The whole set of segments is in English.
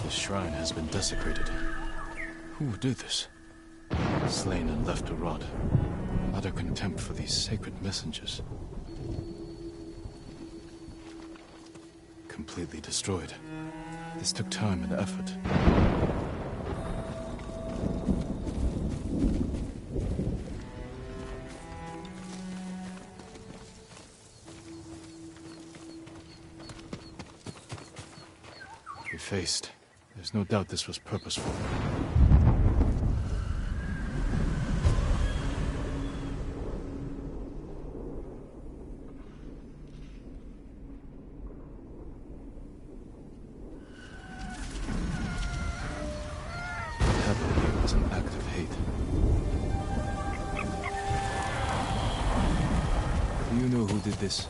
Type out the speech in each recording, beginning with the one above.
Shrine has been desecrated. Who would do this? Slain and left to rot. Utter contempt for these sacred messengers. Completely destroyed. This took time and effort. Effaced. There's no doubt this was purposeful. What happened here was an act of hate. Do you know who did this?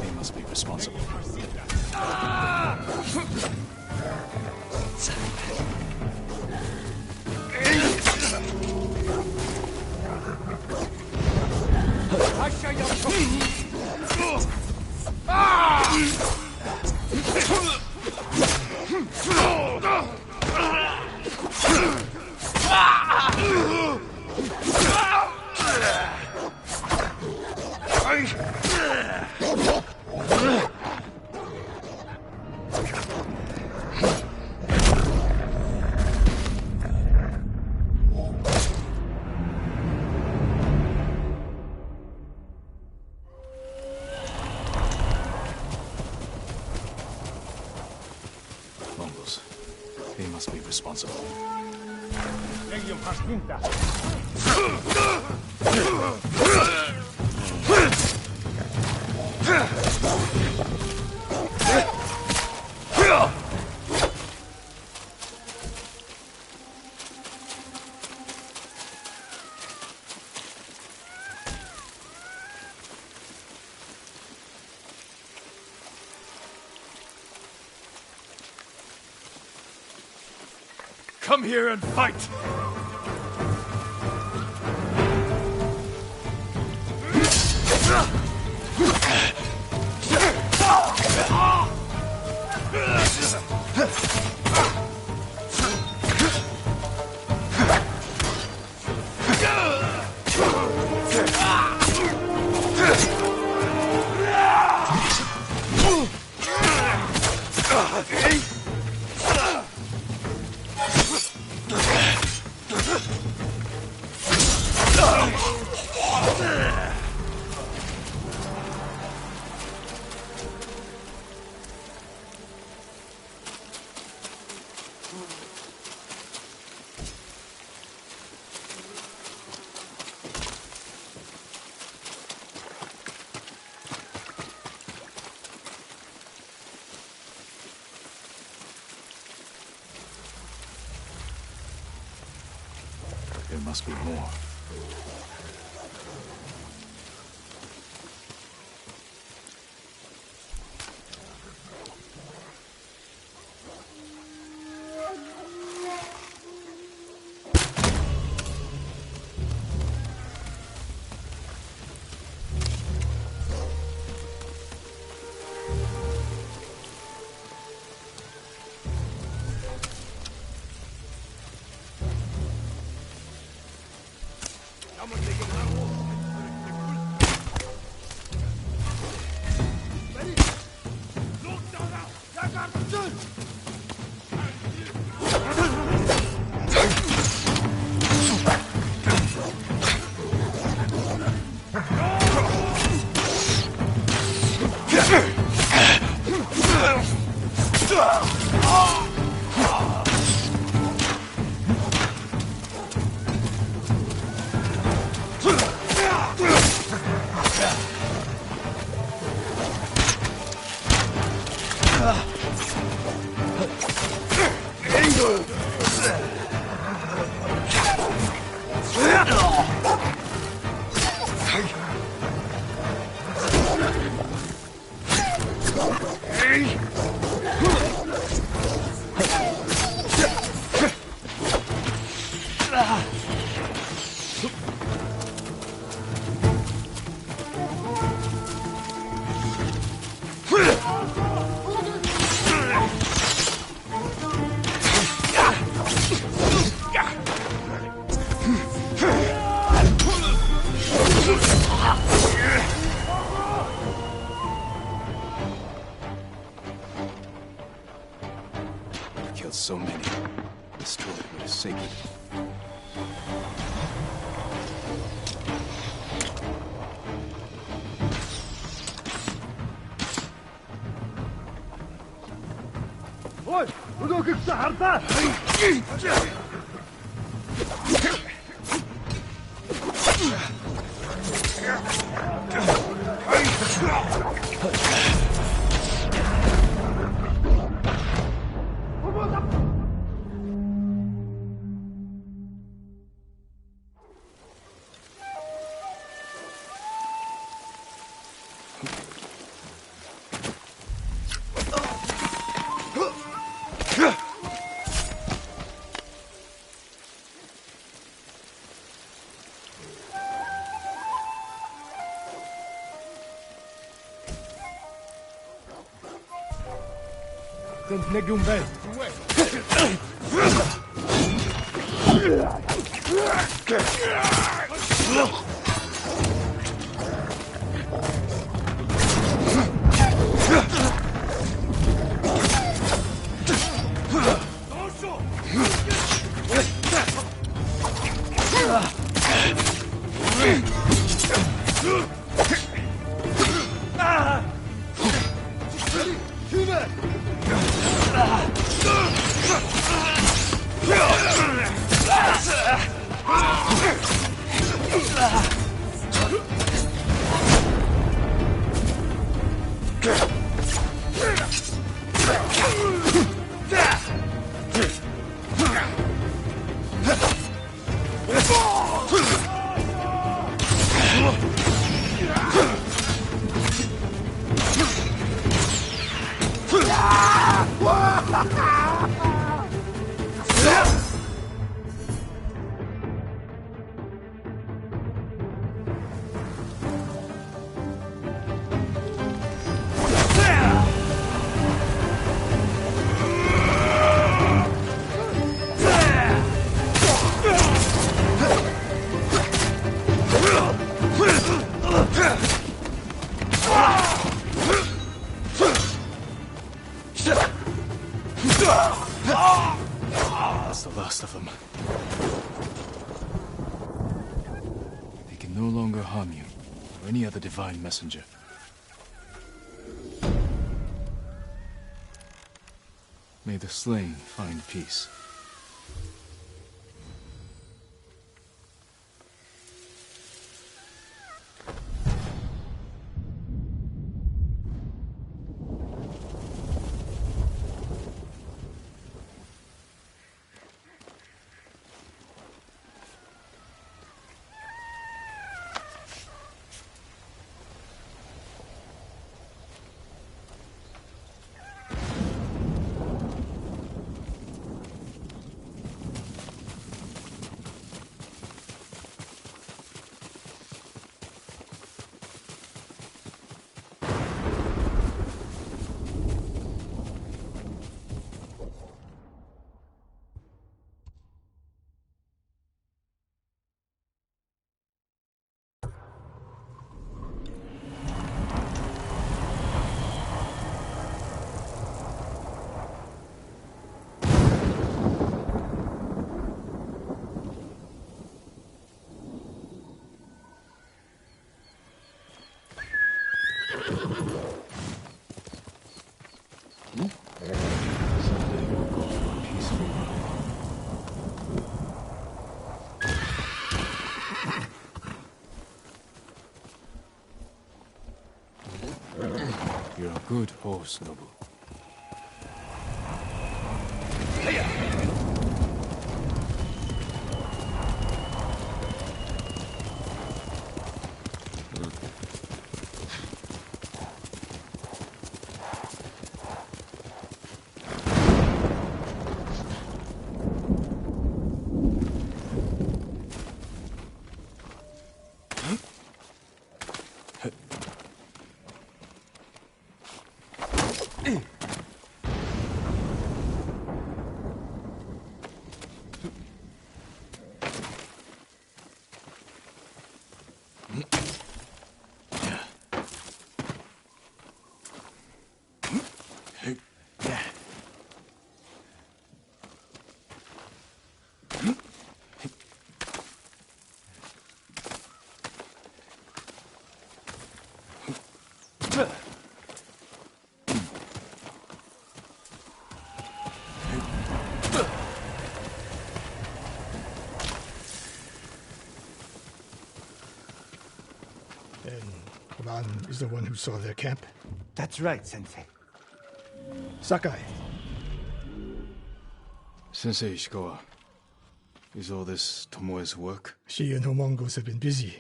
They must be responsible. They must be responsible. Come here and fight! There must be more. Killed so many. Destroyed what is sacred. Ой, өнөөгөө хардаа. Нэг юм байна. That's the last of them. They can no longer harm you, or any other divine messenger. May the slain find peace. You're a good horse, Noble. Ran is the one who saw their camp? That's right, Sensei. Sakai. Sensei Ishikawa, is all this Tomoe's work? She and her Mongols have been busy.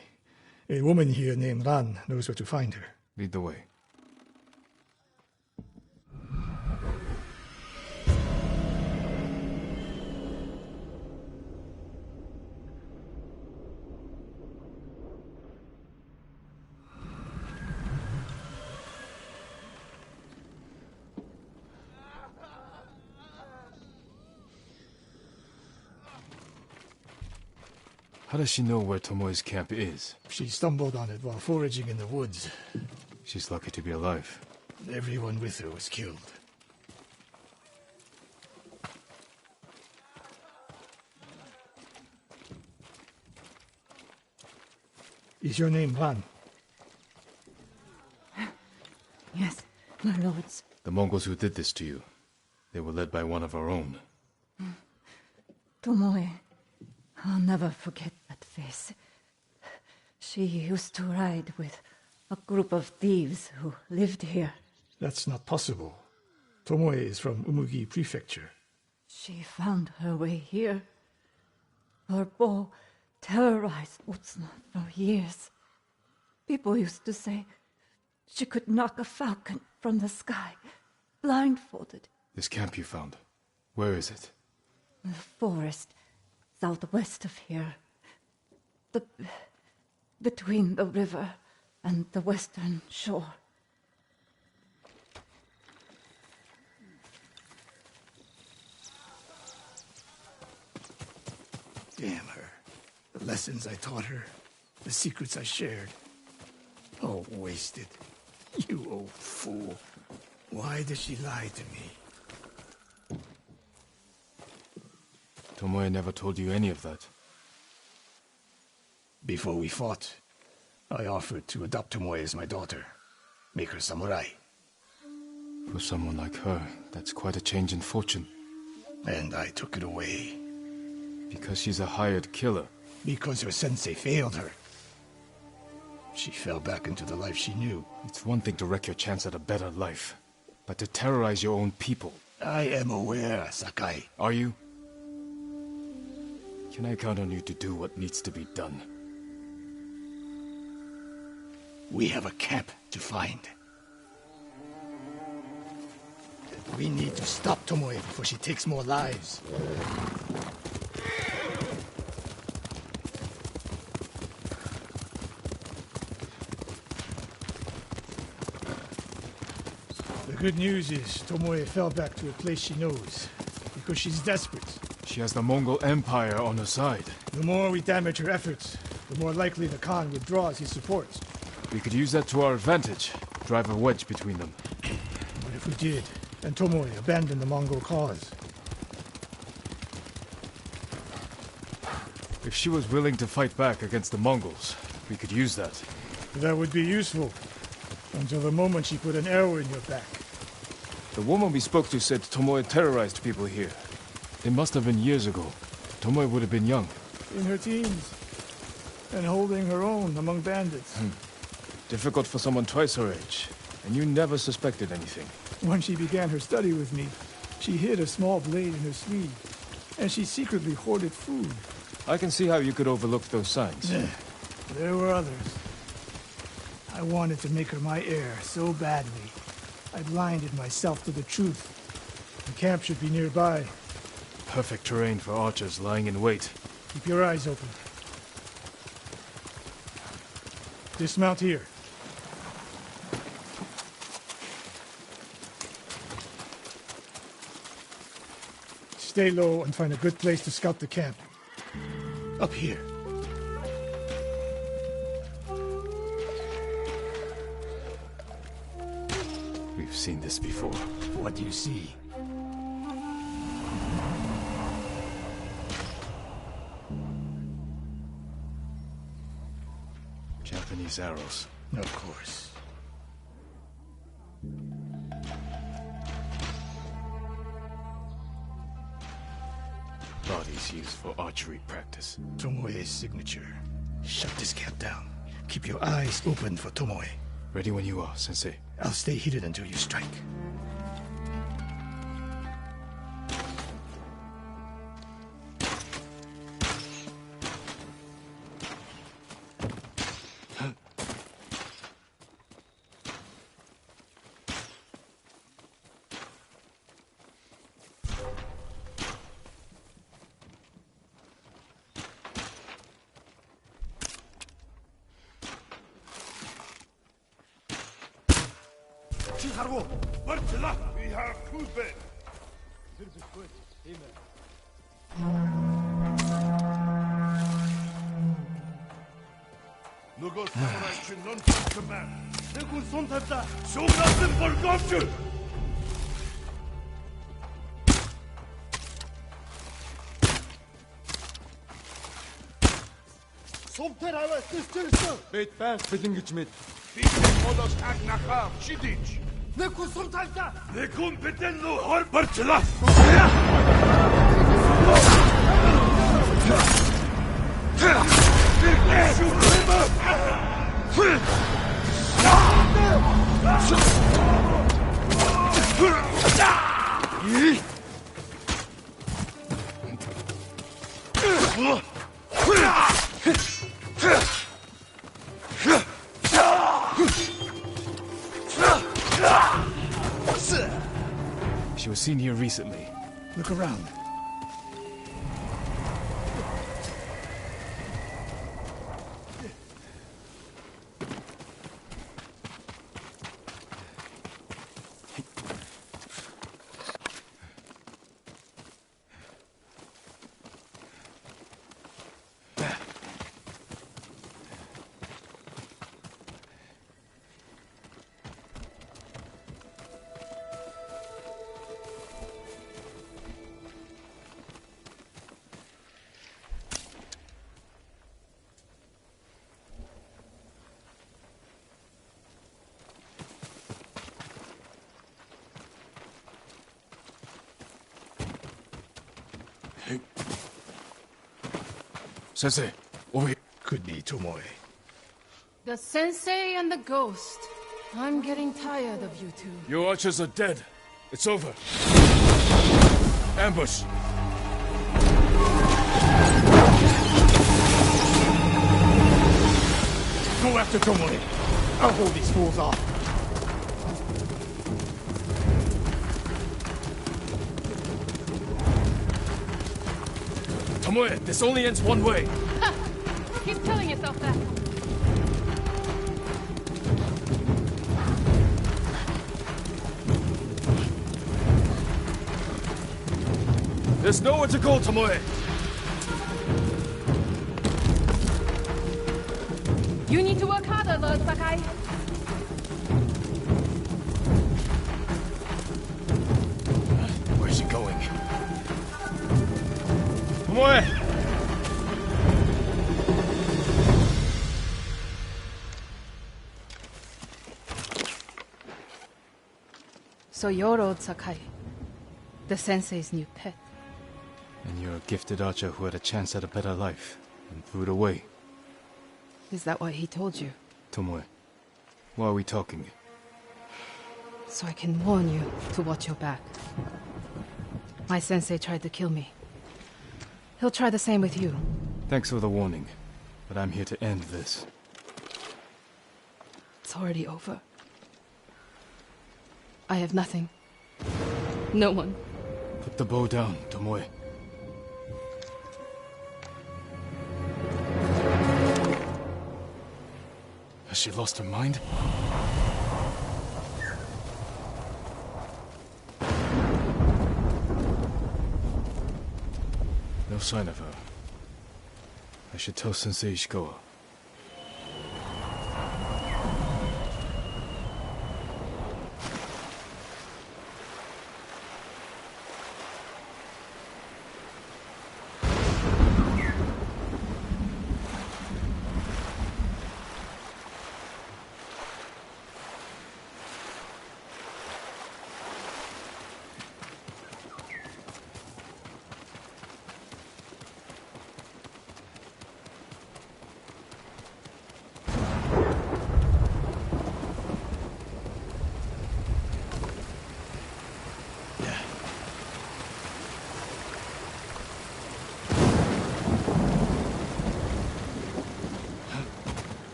A woman here named Ran knows where to find her. Lead the way. How does she know where Tomoe's camp is? She stumbled on it while foraging in the woods. She's lucky to be alive. Everyone with her was killed. Is your name Ran? Yes, my lords. The Mongols who did this to you, they were led by one of our own. Tomoe. I'll never forget that face. She used to ride with a group of thieves who lived here. That's not possible. Tomoe is from Umugi Prefecture. She found her way here. Her bow terrorized Utsuna for years. People used to say she could knock a falcon from the sky, blindfolded. This camp you found, where is it? The forest southwest of here. Between the river and the western shore. Damn her. The lessons I taught her, the secrets I shared. All wasted. You old fool. Why does she lie to me? Tomoe never told you any of that. Before we fought, I offered to adopt Tomoe as my daughter. Make her samurai. For someone like her, that's quite a change in fortune. And I took it away. Because she's a hired killer. Because her sensei failed her. She fell back into the life she knew. It's one thing to wreck your chance at a better life, but to terrorize your own people. I am aware, Sakai. Are you? Can I count on you to do what needs to be done? We have a camp to find. We need to stop Tomoe before she takes more lives. The good news is Tomoe fell back to a place she knows, because she's desperate. She has the Mongol Empire on her side. The more we damage her efforts, the more likely the Khan withdraws his support. We could use that to our advantage. Drive a wedge between them. But if we did, and Tomoe abandoned the Mongol cause? If she was willing to fight back against the Mongols, we could use that. That would be useful. Until the moment she put an arrow in your back. The woman we spoke to said Tomoe terrorized people here. It must have been years ago. Tomoe would have been young. In her teens. And holding her own among bandits. Difficult for someone twice her age. And you never suspected anything. When she began her study with me, she hid a small blade in her sleeve. And she secretly hoarded food. I can see how you could overlook those signs. There were others. I wanted to make her my heir so badly. I blinded myself to the truth. The camp should be nearby. Perfect terrain for archers lying in wait. Keep your eyes open. Dismount here. Stay low and find a good place to scout the camp. Up here. We've seen this before. What do you see? Japanese arrows. Of course. Bodies used for archery practice. Tomoe's signature. Shut this camp down. Keep your eyes open for Tomoe. Ready when you are, Sensei. I'll stay heated until you strike. We have proven. Нөгөө самурай чинь нон чимээ. Нэг хүн сун тавьлаа. Шугнасан боргоомч. Сумтэр аваа тэсчэрсэн. Бэт баян бэлэн гэж мэд. Би холоос агнахаа шидэж. Нэг хүн сум тавьлаа. Нэг хүн бидэн нөө хор борчлаа. She was seen here recently. Look around. Sensei, over here. Could be Tomoe. The sensei and the ghost. I'm getting tired of you two. Your archers are dead. It's over. Ambush. Go after Tomoe. I'll hold these fools off. Tomoe, this only ends one way. Keep telling yourself that. There's nowhere to go, Tomoe. You need to work harder, Lord Sakai. Where's she going? Tomoe! So you're old Sakai, the sensei's new pet. And you're a gifted archer who had a chance at a better life and threw it away. Is that what he told you? Tomoe, why are we talking? So I can warn you to watch your back. My sensei tried to kill me. He'll try the same with you. Thanks for the warning, but I'm here to end this. It's already over. I have nothing. No one. Put the bow down, Tomoe. Has she lost her mind? No sign of her. I should tell Sensei Ishikawa.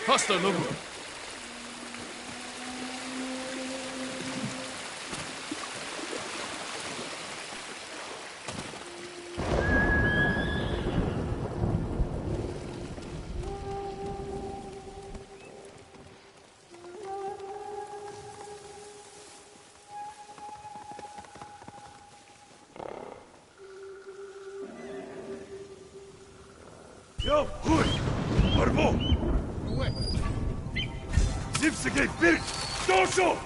Hasta luego. Yo, hui! Arbo! Zipsige Birk! Dosho!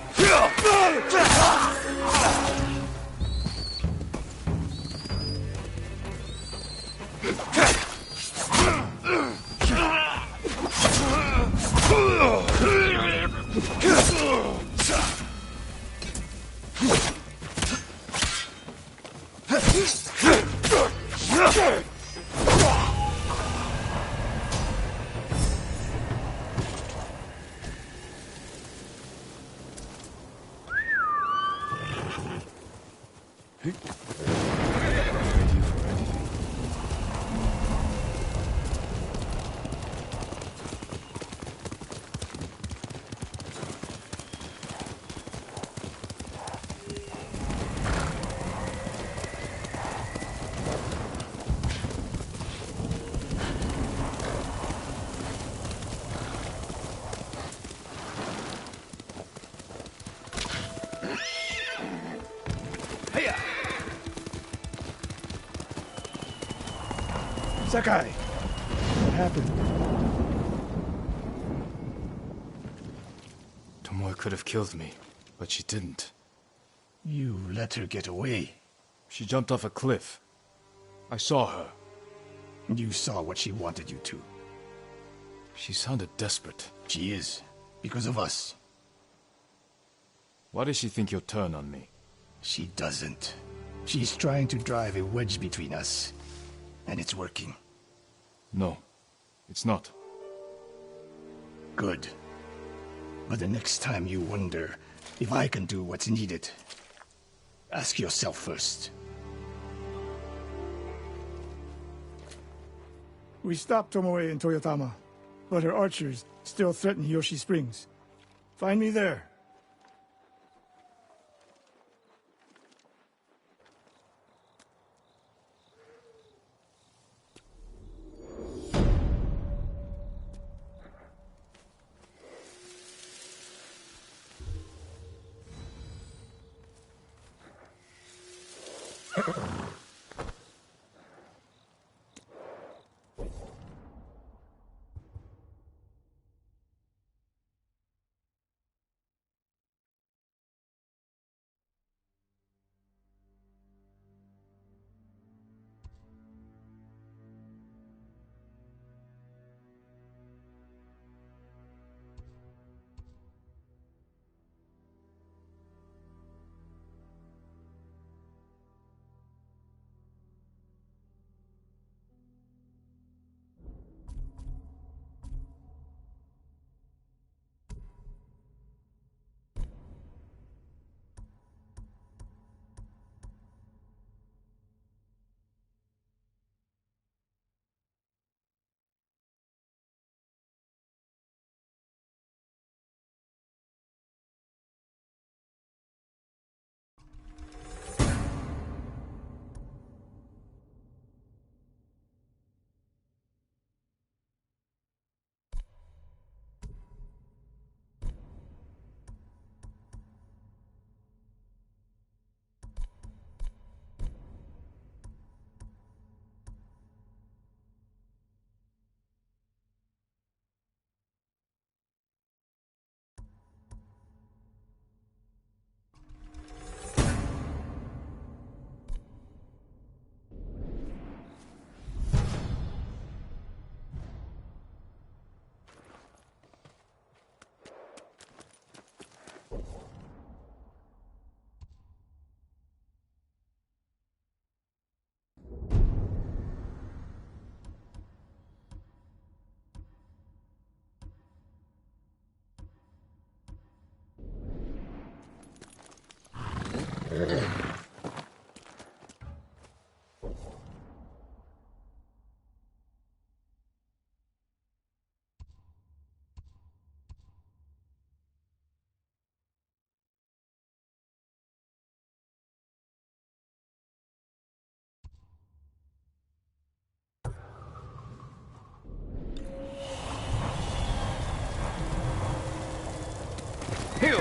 Sakai, what happened? Tomoe could have killed me, but she didn't. You let her get away. She jumped off a cliff. I saw her. You saw what she wanted you to. She sounded desperate. She is, because of us. Why does she think you'll turn on me? She doesn't. She's trying to drive a wedge between us. And it's working. No, it's not. Good. But the next time you wonder if I can do what's needed, ask yourself first. We stopped Tomoe in Toyotama, but her archers still threaten Hiyoshi Springs. Find me there. Heal!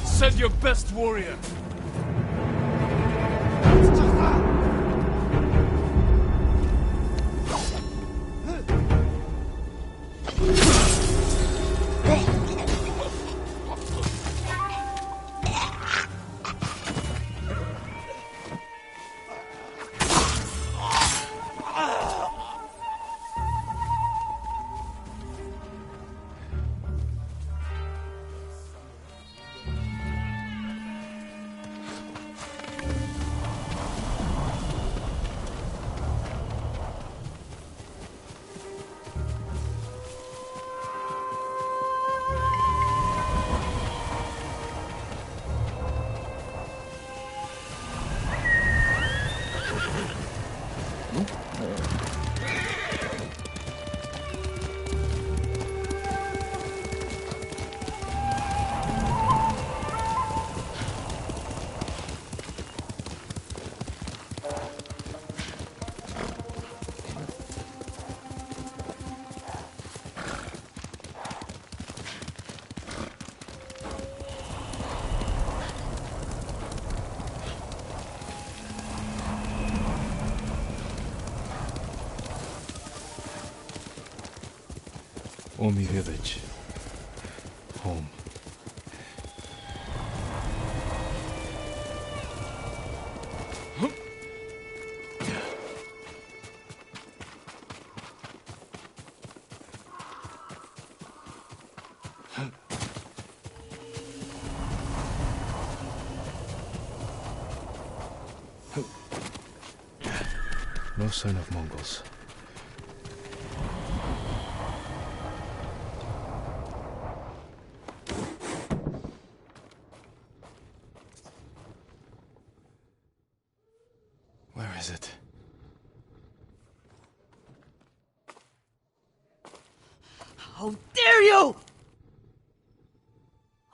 Send your best warrior! Omi village. Home. No sign of Mongols. Where is it? How dare you!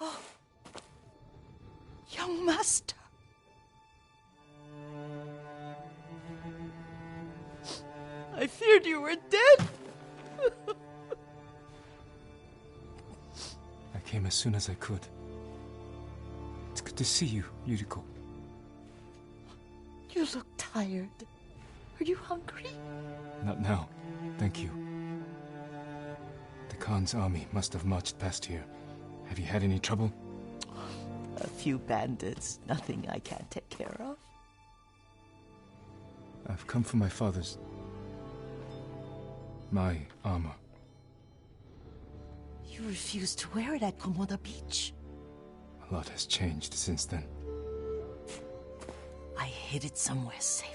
Oh, young master. I feared you were dead. I came as soon as I could. It's good to see you, Yuriko. You look tired. Are you hungry? Not now, thank you. The Khan's army must have marched past here. Have you had any trouble? A few bandits. Nothing I can't take care of. I've come for my father's... my armor. You refused to wear it at Komoda Beach. A lot has changed since then. I hid it somewhere safe.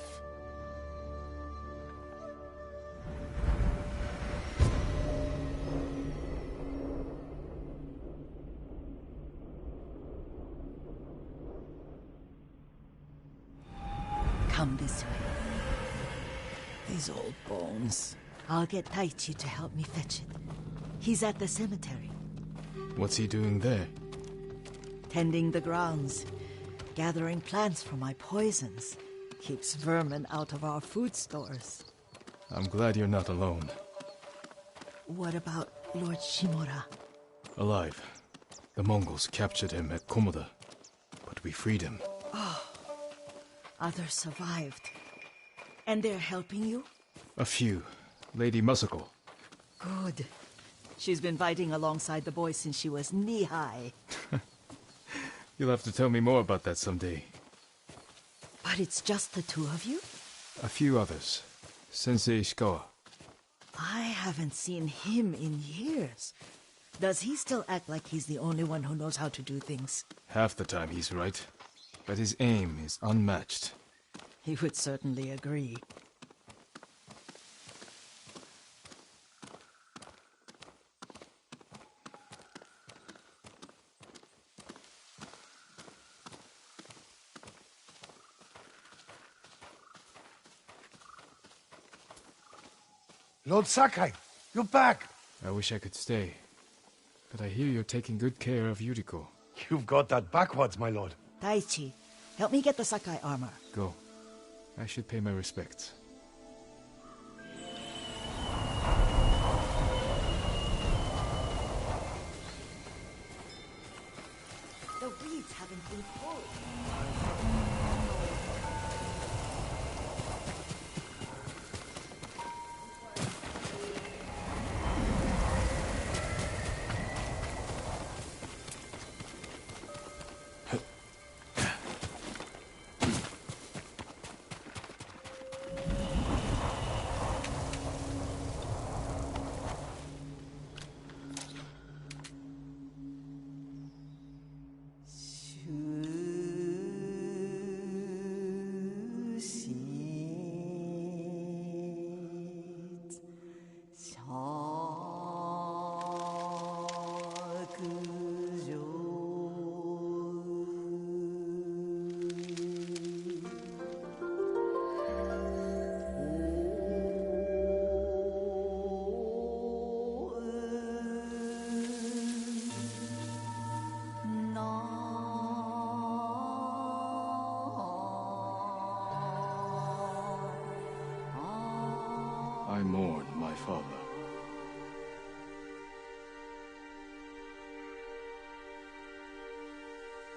Come this way. These old bones. I'll get Taichi to help me fetch it. He's at the cemetery. What's he doing there? Tending the grounds. Gathering plants for my poisons. Keeps vermin out of our food stores. I'm glad you're not alone. What about Lord Shimura? Alive. The Mongols captured him at Komoda, but we freed him. Others survived. And they're helping you? A few. Lady Masako. Good. She's been fighting alongside the boys since she was knee-high. You'll have to tell me more about that someday. But it's just the two of you? A few others. Sensei Ishikawa. I haven't seen him in years. Does he still act like he's the only one who knows how to do things? Half the time he's right, but his aim is unmatched. He would certainly agree. Lord Sakai, you're back. I wish I could stay, but I hear you're taking good care of Yuriko. You've got that backwards, my lord. Taichi, help me get the Sakai armor. Go. I should pay my respects. The weeds haven't been pulled. I mourn my father.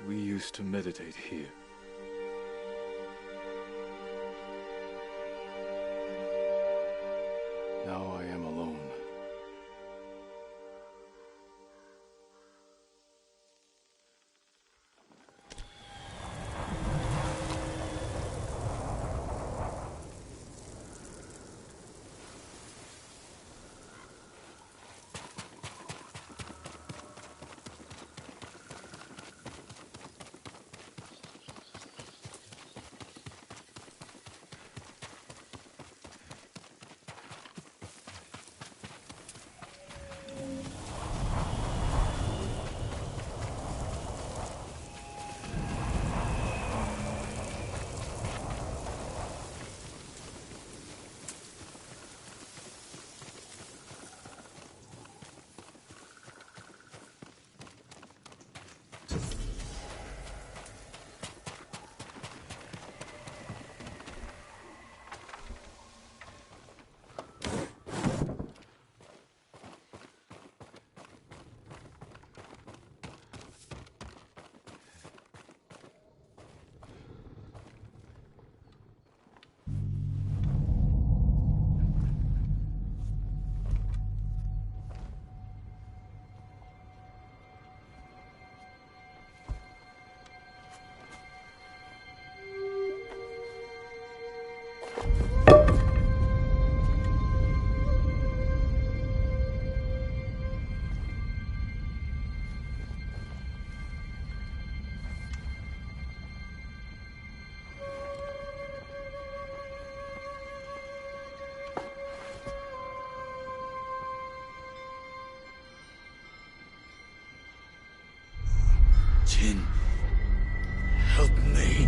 We used to meditate here. Now I am alone. Jin, help me.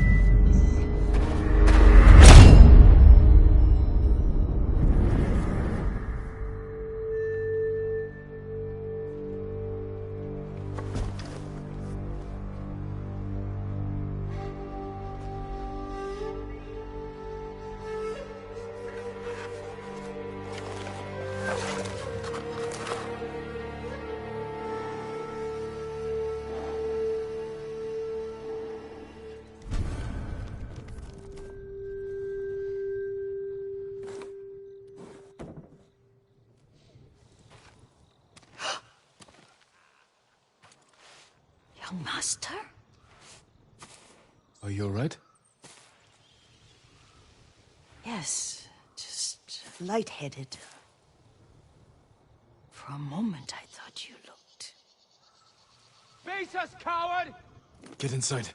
Master? Are you alright? Yes, just lightheaded. For a moment, I thought you looked... Face us, coward! Get inside.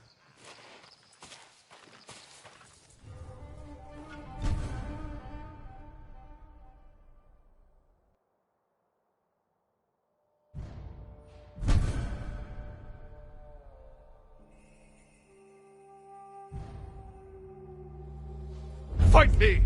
Fight me!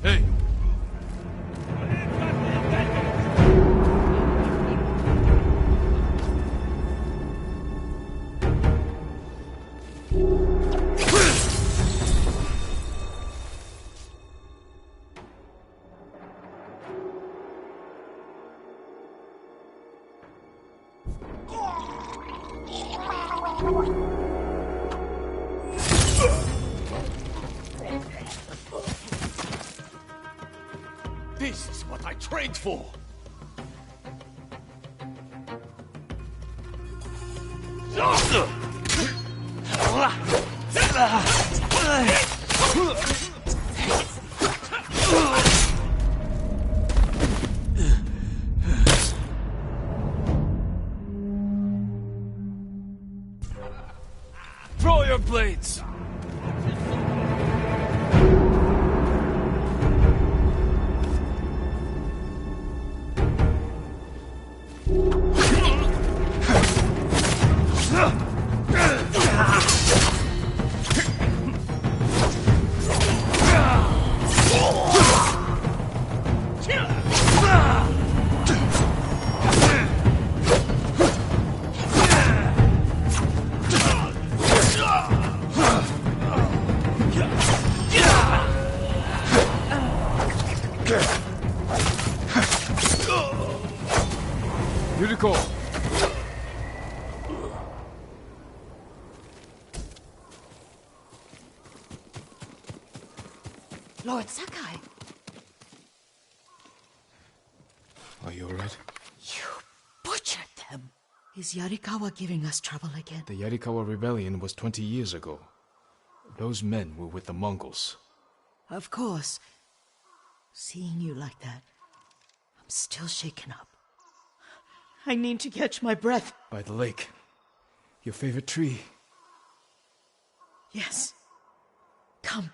Hey! This is what I trained for! Throw your blades! Yuriko! Lord Sakai, Are you alright? you butchered them. Is Yarikawa giving us trouble again? The Yarikawa rebellion was 20 years ago. Those men were with the Mongols. Of course. Seeing you like that, I'm still shaken up. I need to catch my breath. By the lake. Your favorite tree. Yes. Come.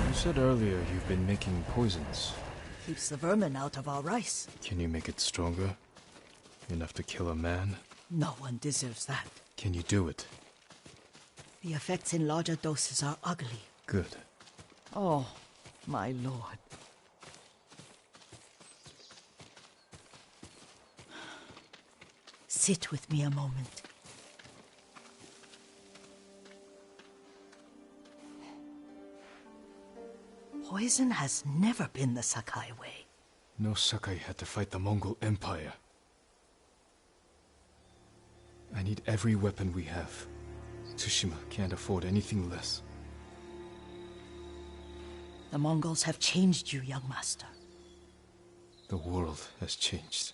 You said earlier you've been making poisons. Keeps the vermin out of our rice. Can you make it stronger? Enough to kill a man? No one deserves that. Can you do it? The effects in larger doses are ugly. Good. Oh, my lord. Sit with me a moment. Poison has never been the Sakai way. No Sakai had to fight the Mongol Empire. I need every weapon we have. Tsushima can't afford anything less. The Mongols have changed you, young master. The world has changed.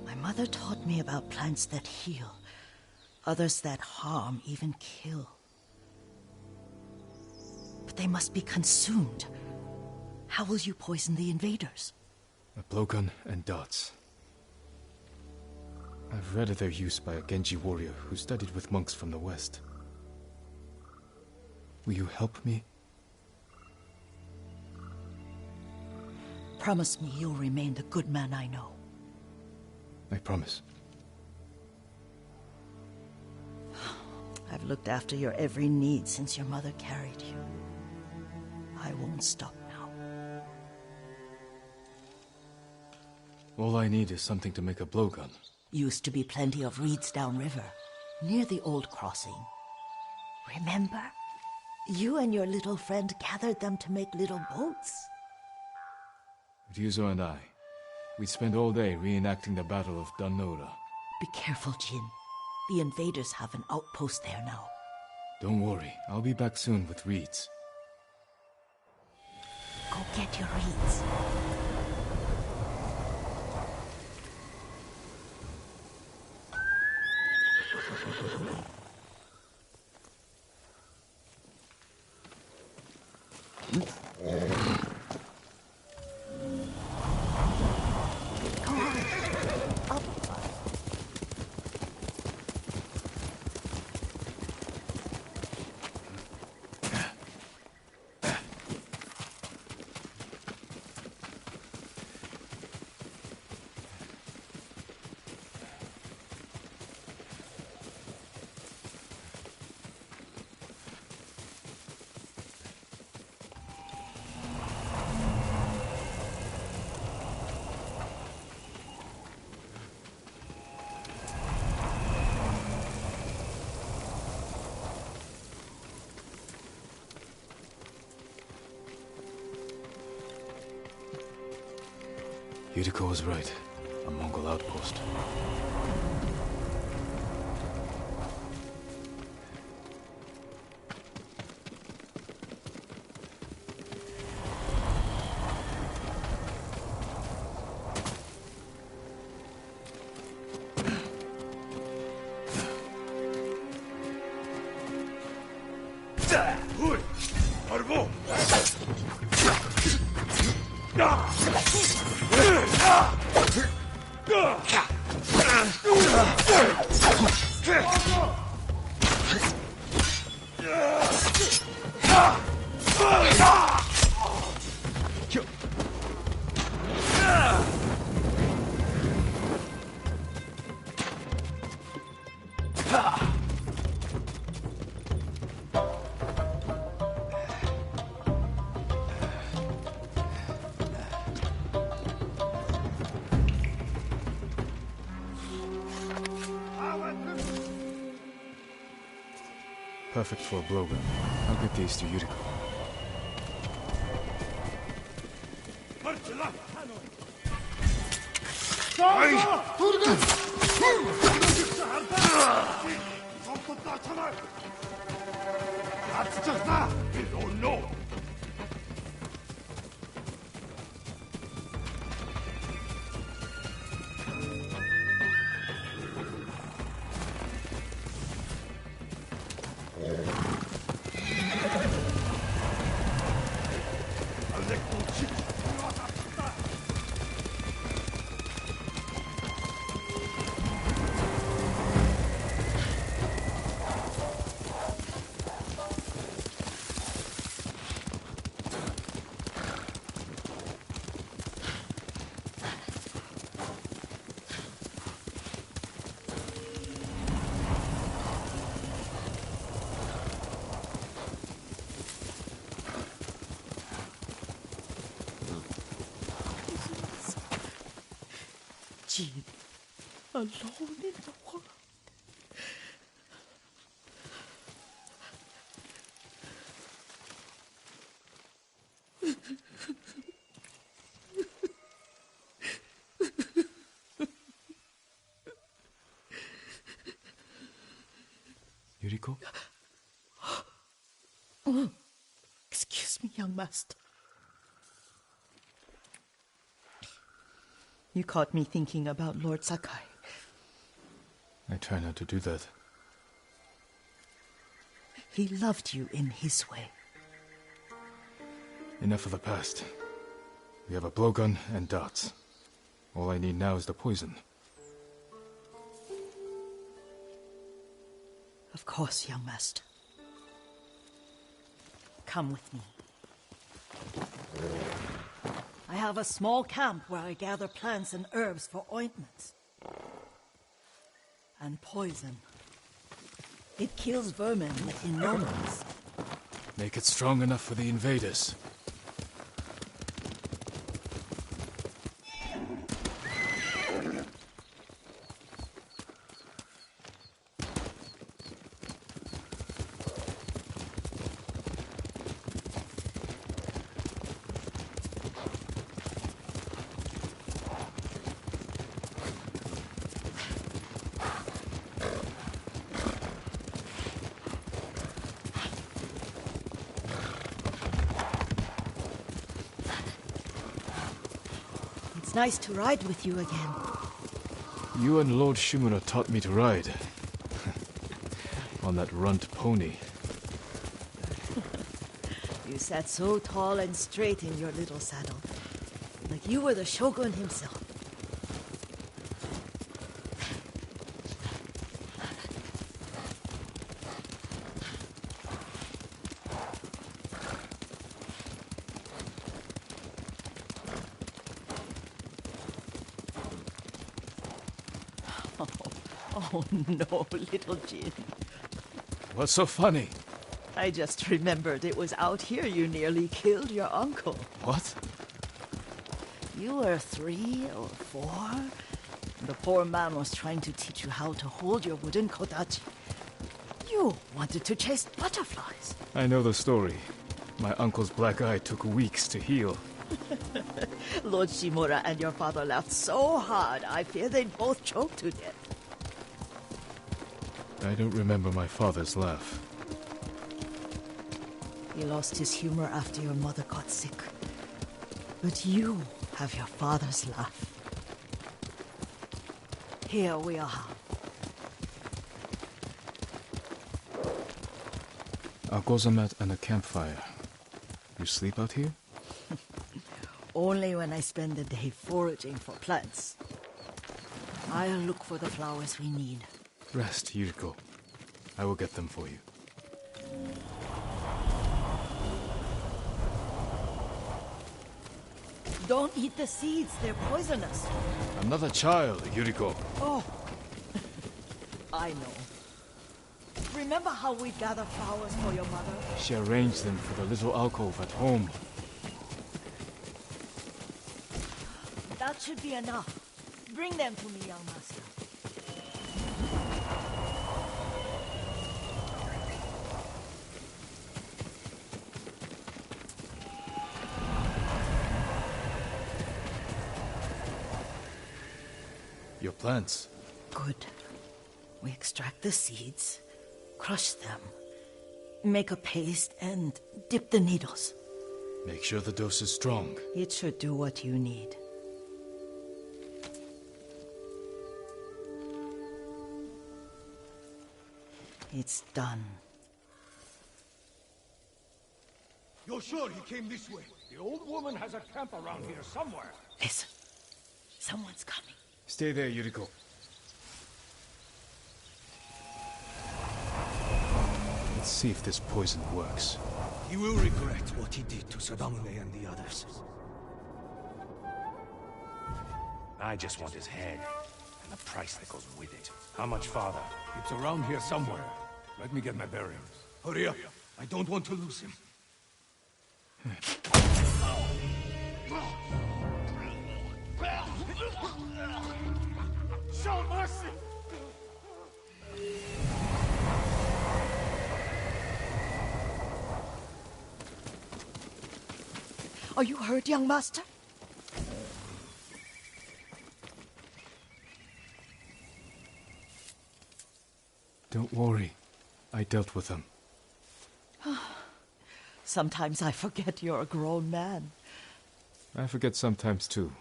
My mother taught me about plants that heal, others that harm, even kill. But they must be consumed. How will you poison the invaders? A blowgun and darts. I've read of their use by a Genji warrior who studied with monks from the west. Will you help me? Promise me you'll remain the good man I know. I promise. I've looked after your every need since your mother carried you. I won't stop now. All I need is something to make a blowgun. Used to be plenty of reeds downriver, near the old crossing. Remember? You and your little friend gathered them to make little boats. Ryuzo and I, we'd spend all day reenacting the Battle of Danora. Be careful, Jin. The invaders have an outpost there now. Don't worry, I'll be back soon with reeds. Go get your reeds. Yuriko was right. A Mongol outpost. Perfect for a blowgun. I'll get these to Yuriko. Oh no! Jin, alone in the world. Yuriko? Excuse me, young master. You caught me thinking about Lord Sakai. I try not to do that. He loved you in his way. Enough of the past. We have a blowgun and darts. All I need now is the poison. Of course, young master. Come with me. I have a small camp where I gather plants and herbs for ointments. And poison. It kills vermin in moments. Make it strong enough for the invaders. It's nice to ride with you again. You and Lord Shimura taught me to ride. On that runt pony. You sat so tall and straight in your little saddle. Like you were the shogun himself. Oh no, little Jin. What's so funny? I just remembered it was out here you nearly killed your uncle. What? You were 3 or 4. The poor man was trying to teach you how to hold your wooden kodachi. You wanted to chase butterflies. I know the story. My uncle's black eye took weeks to heal. Lord Shimura and your father laughed so hard, I fear they'd both choke to death. I don't remember my father's laugh. He lost his humor after your mother got sick. But you have your father's laugh. Here we are. A gozamat and a campfire. You sleep out here? Only when I spend the day foraging for plants. I'll look for the flowers we need. Rest, Yuriko. I will get them for you. Don't eat the seeds, they're poisonous. I'm not a child, Yuriko. Oh, I know. Remember how we gather flowers for your mother? She arranged them for the little alcove at home. That should be enough. Bring them to me, young master. Your plants. Good. We extract the seeds, crush them, make a paste, and dip the needles. Make sure the dose is strong. It should do what you need. It's done. You're sure he came this way? The old woman has a camp around here somewhere. Listen. Someone's coming. Stay there, Yuriko. Let's see if this poison works. He will regret what he did to Sadamune and the others. I just want his head, and the price that goes with it. How much farther? It's around here somewhere. Let me get my bearings. Hurry up. I don't want to lose him. Show mercy! Are you hurt, young master? Don't worry. I dealt with them. Sometimes I forget you're a grown man. I forget sometimes too.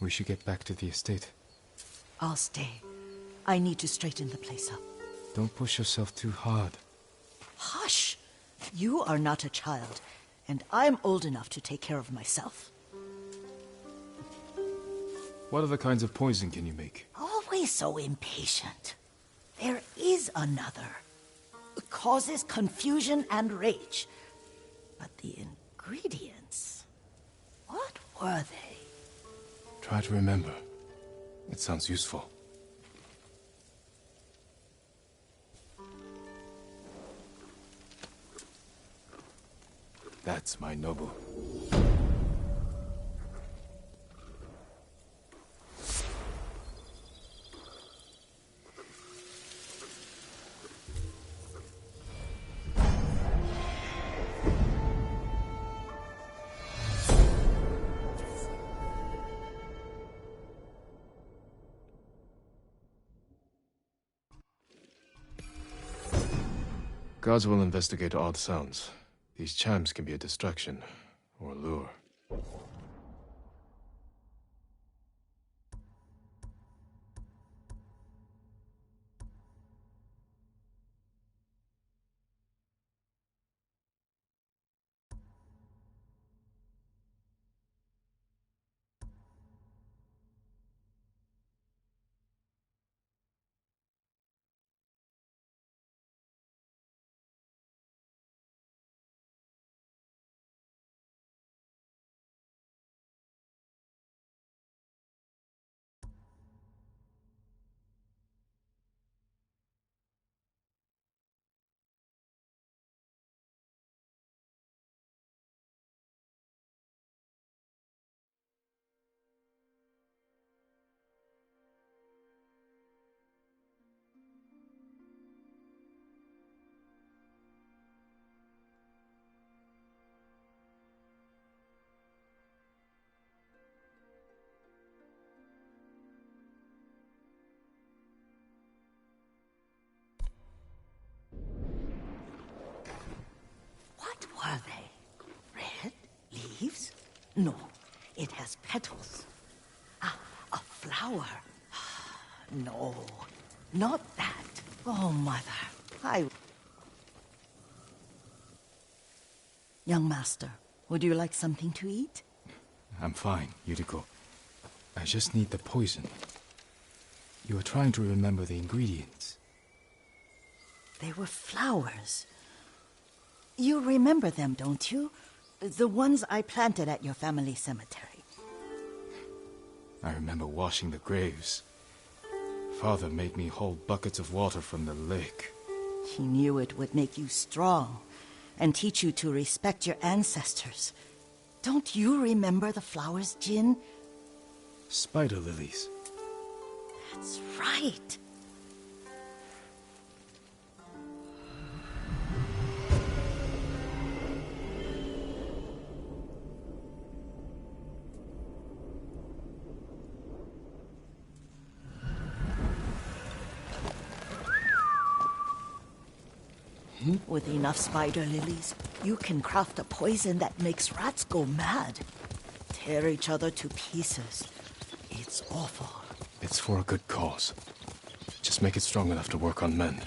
We should get back to the estate. I'll stay. I need to straighten the place up. Don't push yourself too hard. Hush! You are not a child, and I'm old enough to take care of myself. What other kinds of poison can you make? Always so impatient. There is another. It causes confusion and rage. But the ingredients... what were they? Try to remember. It sounds useful. That's my Nobu. Gods will investigate odd sounds. These chimes can be a distraction, or a lure. What were they? Red? Leaves? No, it has petals. Ah, a flower. No, not that. Oh, Mother, Young master, would you like something to eat? I'm fine, Yuriko. I just need the poison. You were trying to remember the ingredients. They were flowers. You remember them, don't you? The ones I planted at your family cemetery. I remember washing the graves. Father made me hold buckets of water from the lake. He knew it would make you strong and teach you to respect your ancestors. Don't you remember the flowers, Jin? Spider lilies. That's right. With enough spider lilies, you can craft a poison that makes rats go mad. Tear each other to pieces. It's awful. It's for a good cause. Just make it strong enough to work on men.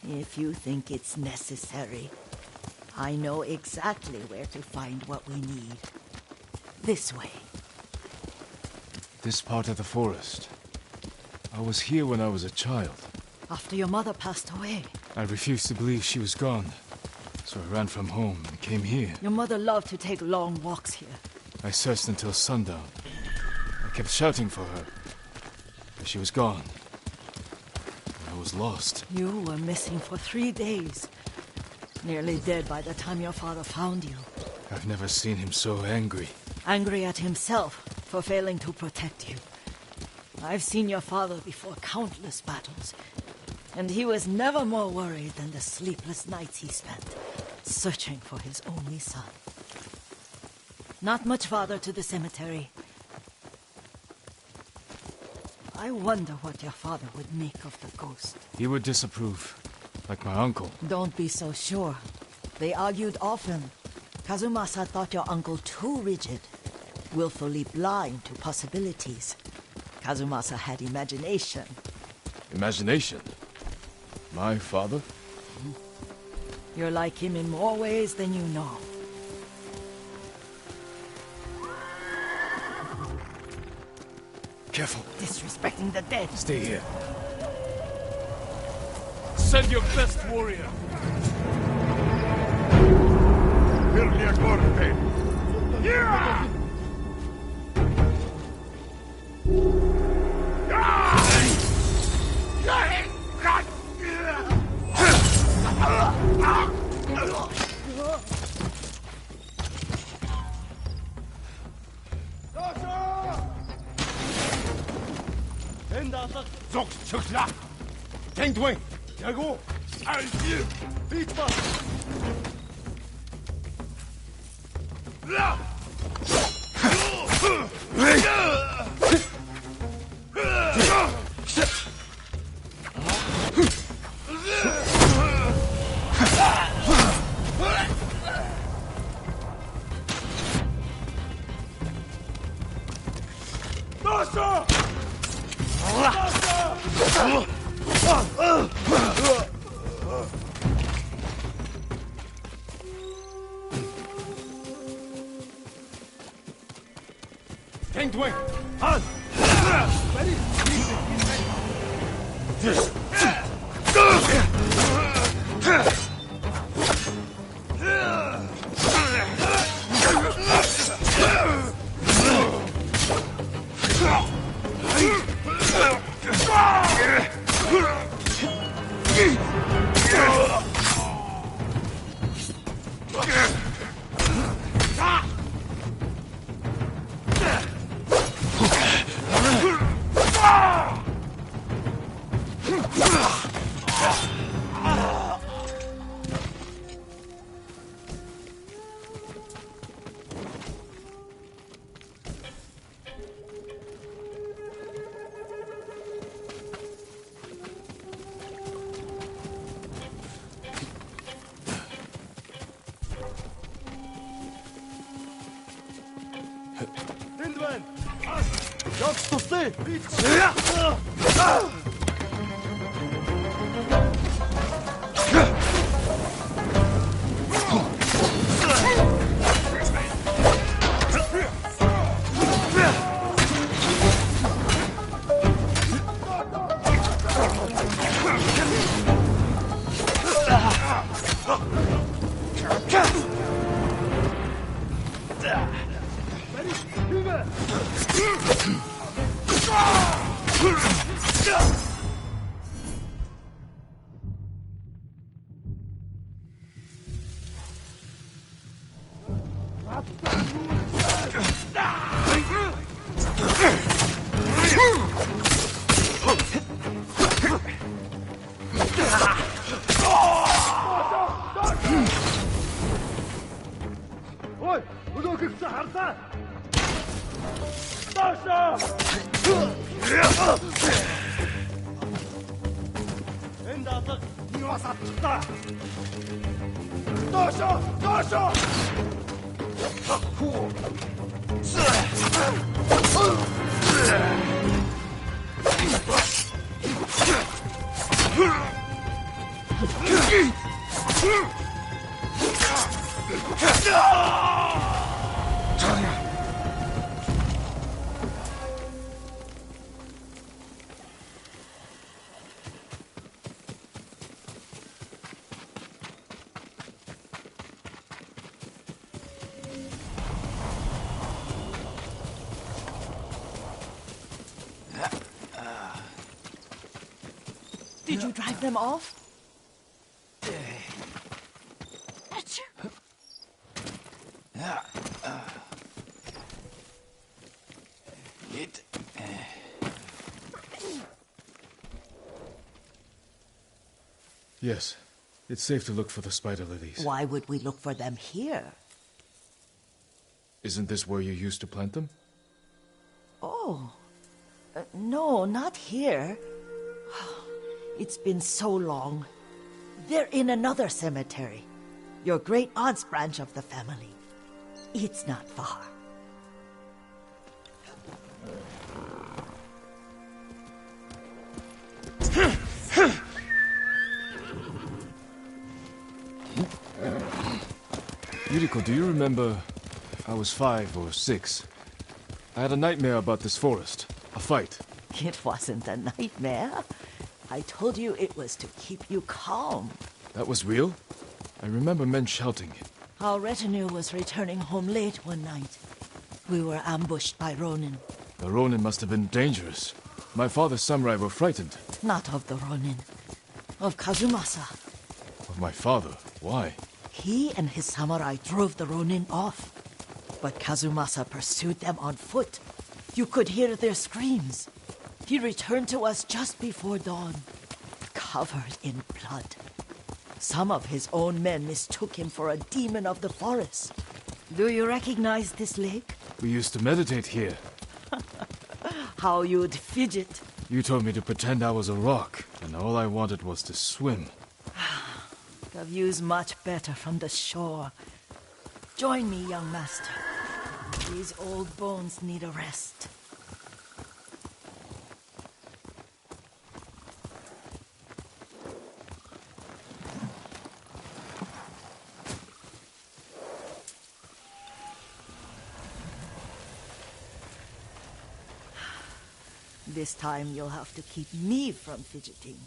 If you think it's necessary, I know exactly where to find what we need. This way. This part of the forest. I was here when I was a child. After your mother passed away. I refused to believe she was gone. So I ran from home and came here. Your mother loved to take long walks here. I searched until sundown. I kept shouting for her. But she was gone. I was lost. You were missing for 3 days. Nearly dead by the time your father found you. I've never seen him so angry. Angry at himself for failing to protect you. I've seen your father before countless battles. And he was never more worried than the sleepless nights he spent searching for his only son. Not much farther to the cemetery. I wonder what your father would make of the ghost. He would disapprove, like my uncle. Don't be so sure. They argued often. Kazumasa thought your uncle too rigid, willfully blind to possibilities. Kazumasa had imagination. Imagination? My father? You're like him in more ways than you know. Careful. Disrespecting the dead. Stay here. Send your best warrior. Zog çıkla. Teng Dwayne. Yago. Aldi. Bitma. Teng Dwayne. On. Hindman! Yok tuttu! Ой, уйду как сахарца! Таша! Энд атак юус атта! Таша! Таша! Did you drive them off? Yes. It's safe to look for the spider lilies. Why would we look for them here? Isn't this where you used to plant them? Oh. No, not here. It's been so long. They're in another cemetery. Your great-aunt's branch of the family. It's not far. Yuriko, do you remember... I was 5 or 6. I had a nightmare about this forest. A fight. It wasn't a nightmare. I told you it was to keep you calm. That was real? I remember men shouting. Our retinue was returning home late one night. We were ambushed by Ronin. The Ronin must have been dangerous. My father's samurai were frightened. Not of the Ronin. Of Kazumasa. Of my father? Why? He and his samurai drove the Ronin off. But Kazumasa pursued them on foot. You could hear their screams. He returned to us just before dawn, covered in blood. Some of his own men mistook him for a demon of the forest. Do you recognize this lake? We used to meditate here. How you'd fidget. You told me to pretend I was a rock, and all I wanted was to swim. The view's much better from the shore. Join me, young master. These old bones need a rest. This time you'll have to keep me from fidgeting.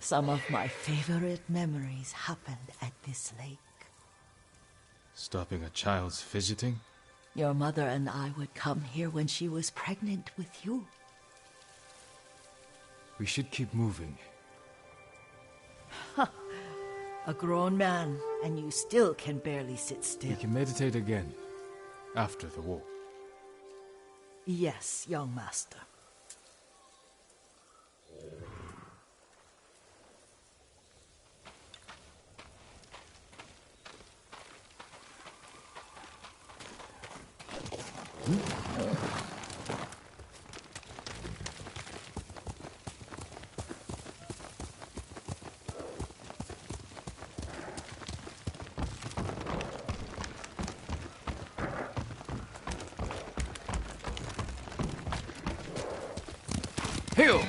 Some of my favorite memories happened at this lake. Stopping a child's fidgeting? Your mother and I would come here when she was pregnant with you. We should keep moving. A grown man, and you still can barely sit still. We can meditate again, after the war. Yes, young master. Hail!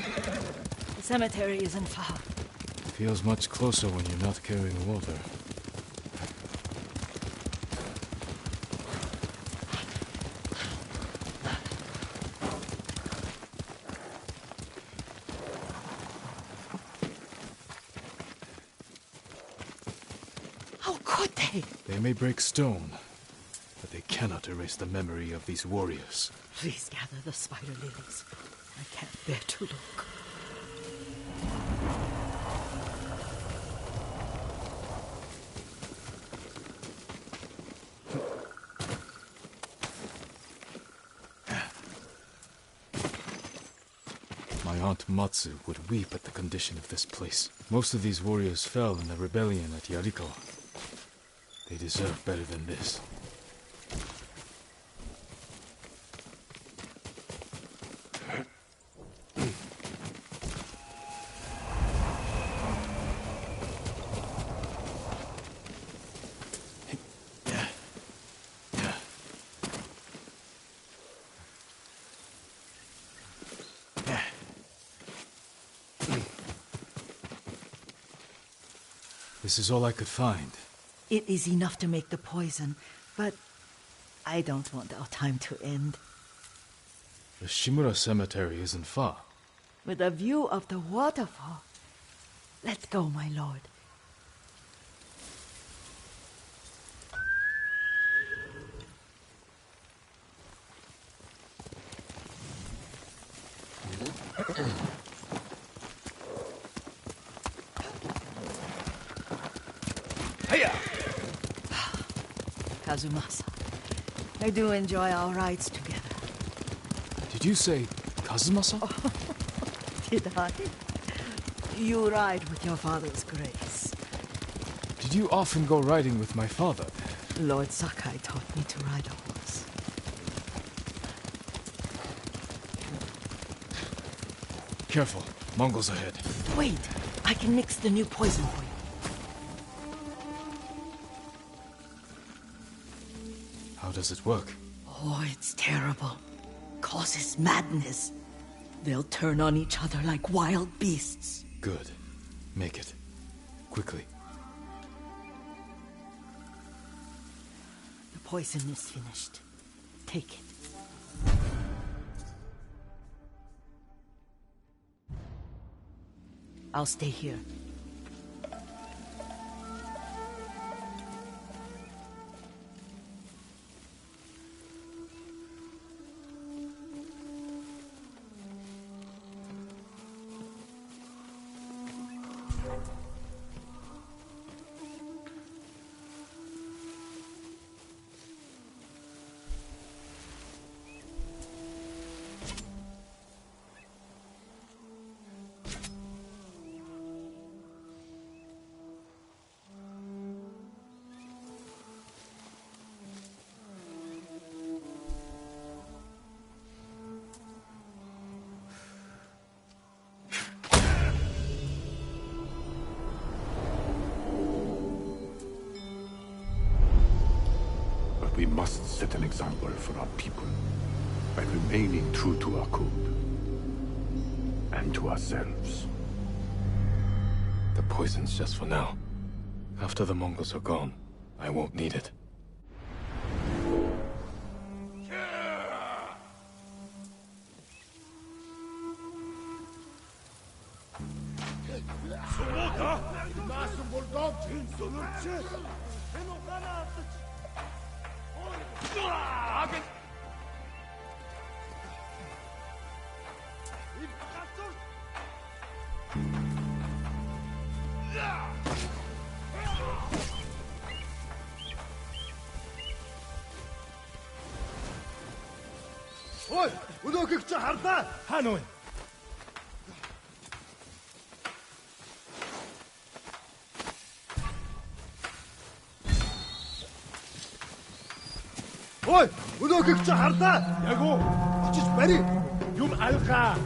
The cemetery isn't far. Feels much closer when you're not carrying water. How could they? They may break stone, but they cannot erase the memory of these warriors. Please gather the spider lilies. I can't bear to look. My aunt Matsu would weep at the condition of this place. Most of these warriors fell in the rebellion at Yarikawa. They deserve better than this. This is all I could find. It is enough to make the poison, but I don't want our time to end. The Shimura Cemetery isn't far. With a view of the waterfall. Let's go, my lord. Kazumasa, I do enjoy our rides together. Did you say Kazumasa? Did I? You ride with your father's grace. Did you often go riding with my father? Lord Sakai taught me to ride a horse. Careful, Mongols ahead. Wait, I can mix the new poison for you. How does it work? Oh, it's terrible. Causes madness. They'll turn on each other like wild beasts. Good. Make it. Quickly. The poison is finished. Take it. I'll stay here. We must set an example for our people by remaining true to our code and to ourselves. The poison's just for now. After the Mongols are gone, I won't need it. Ой, өнөөхийг чи харлаа. Хаана вэ? Ой, өнөөхийг чи харлаа. Яг уу. Очиж барь. Юм алгаа.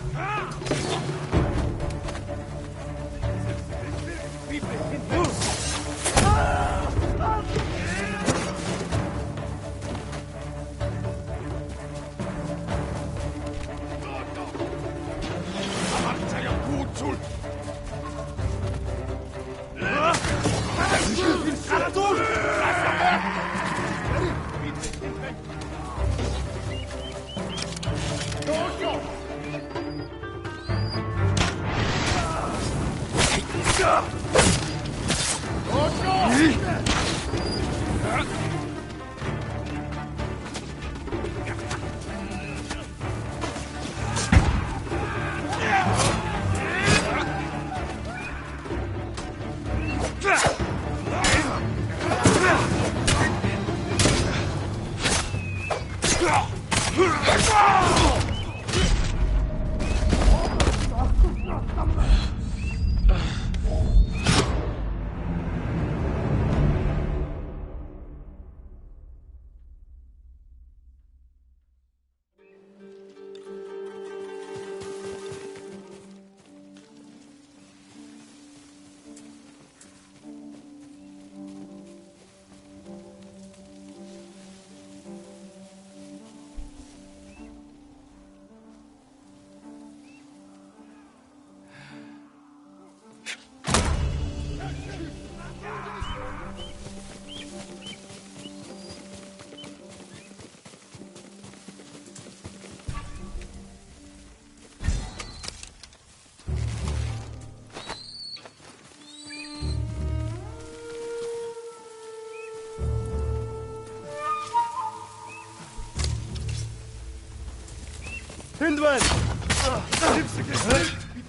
Тэнд байна.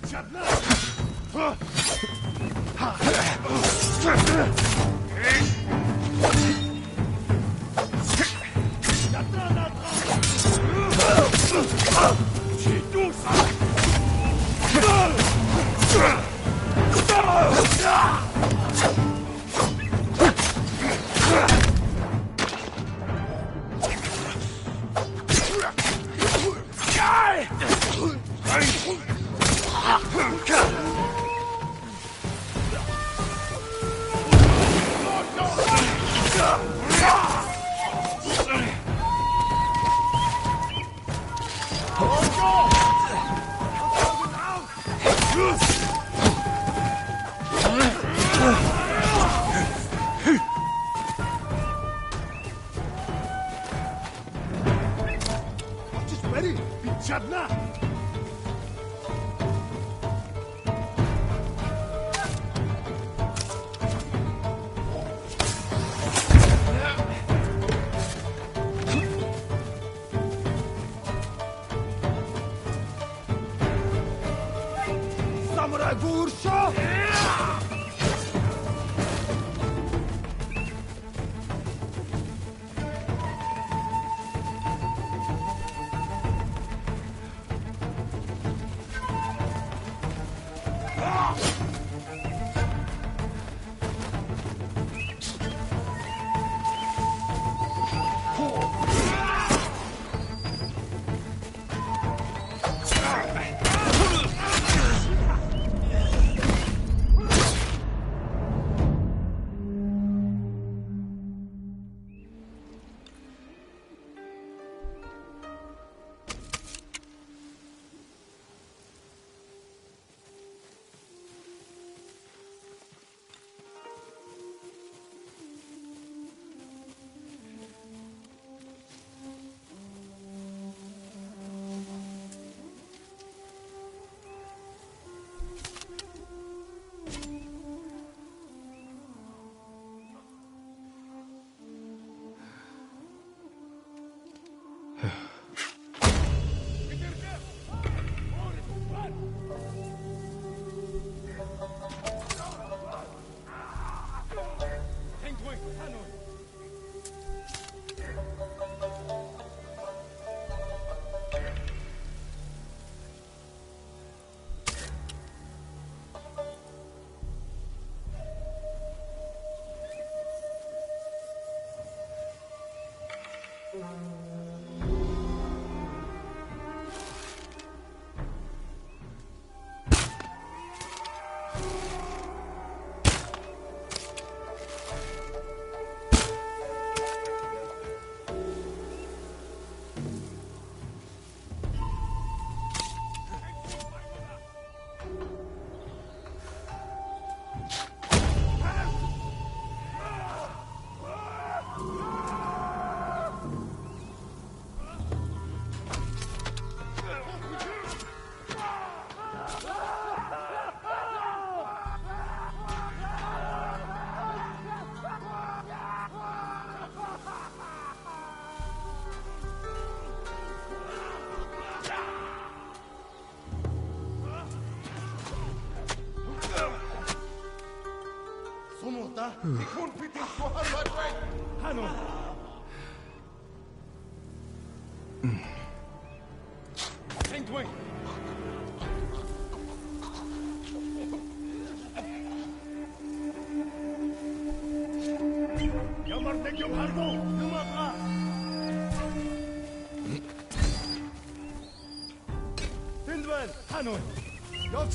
Чадна.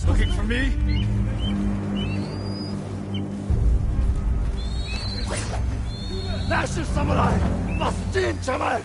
Looking for me? National Samurai! Bastin Jamal!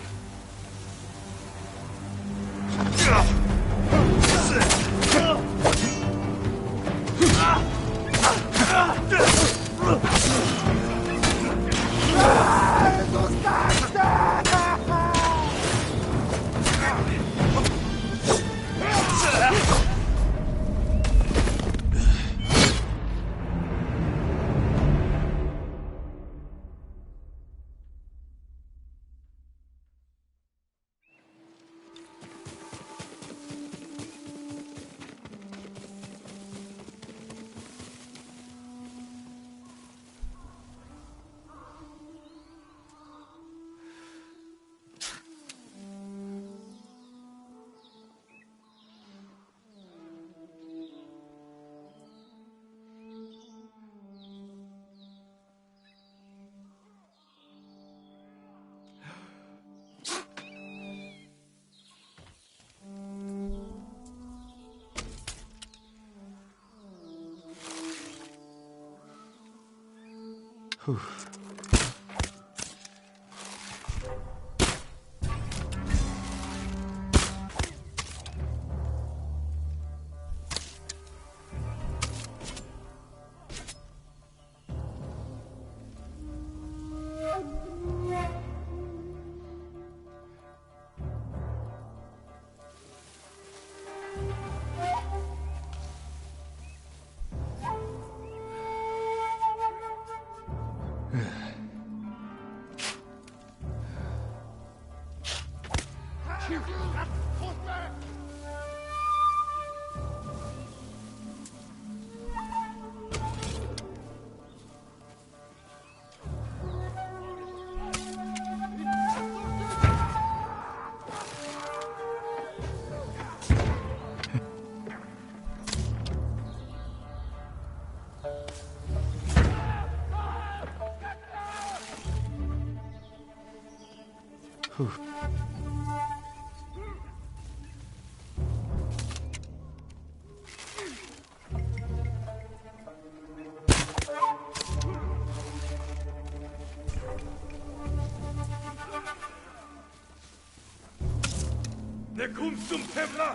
Der kommst zum Pevla!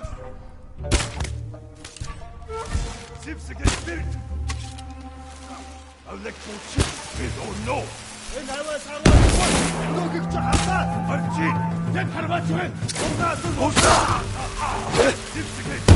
Sipse geht wild! Elektrochip is or no! Arjin! Den Harvachuen! Osa! Sipse geht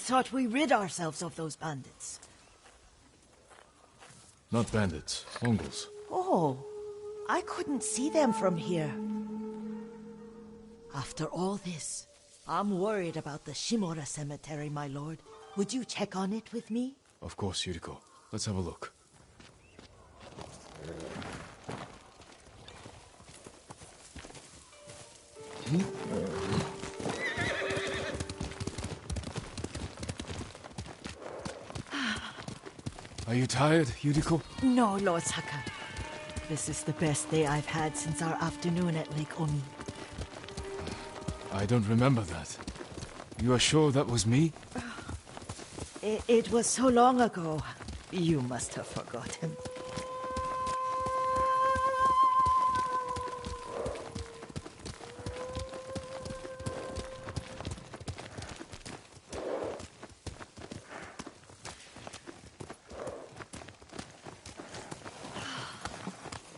thought we rid ourselves of those bandits. Not bandits, Mongols. Oh, I couldn't see them from here. After all this, I'm worried about the Shimura cemetery, my lord. Would you check on it with me? Of course, Yuriko. Let's have a look. Are you tired, Yuriko? No, Lord Sakai. This is the best day I've had since our afternoon at Lake Oni. I don't remember that. You are sure that was me? It was so long ago. You must have forgotten.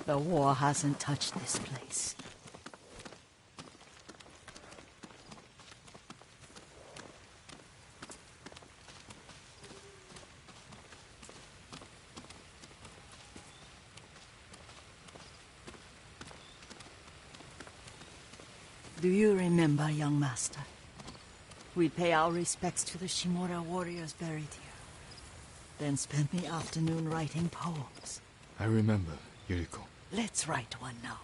The war hasn't touched this place. Do you remember, young master? We'd pay our respects to the Shimura warriors buried here, then spend the afternoon writing poems. I remember, Yuriko. Let's write one now.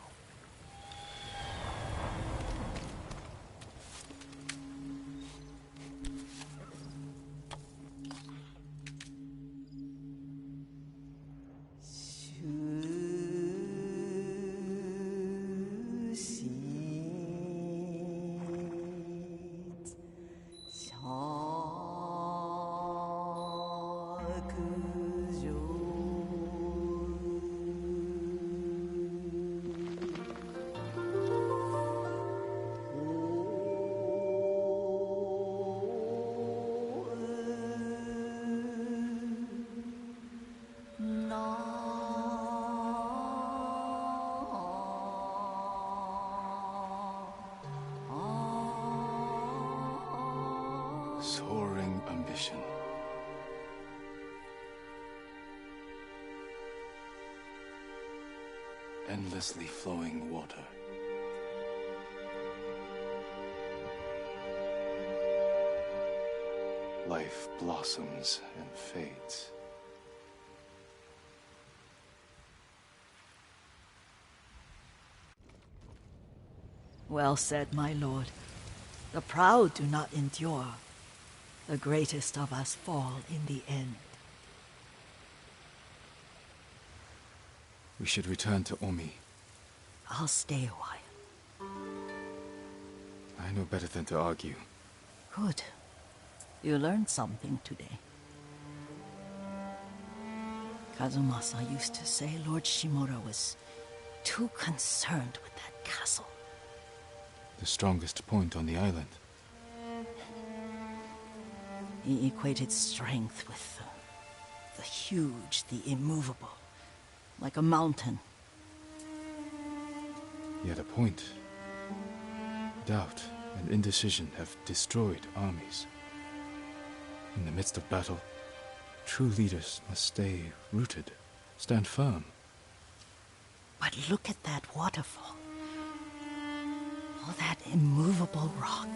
Soaring ambition. Endlessly flowing water. Life blossoms and fades. Well said, my lord. The proud do not endure. The greatest of us fall in the end. We should return to Omi. I'll stay a while. I know better than to argue. Good. You learned something today. Kazumasa used to say Lord Shimura was too concerned with that castle. The strongest point on the island. He equated strength with the huge, the immovable, like a mountain. Yet a point. Doubt and indecision have destroyed armies. In the midst of battle, true leaders must stay rooted, stand firm. But look at that waterfall. All that immovable rock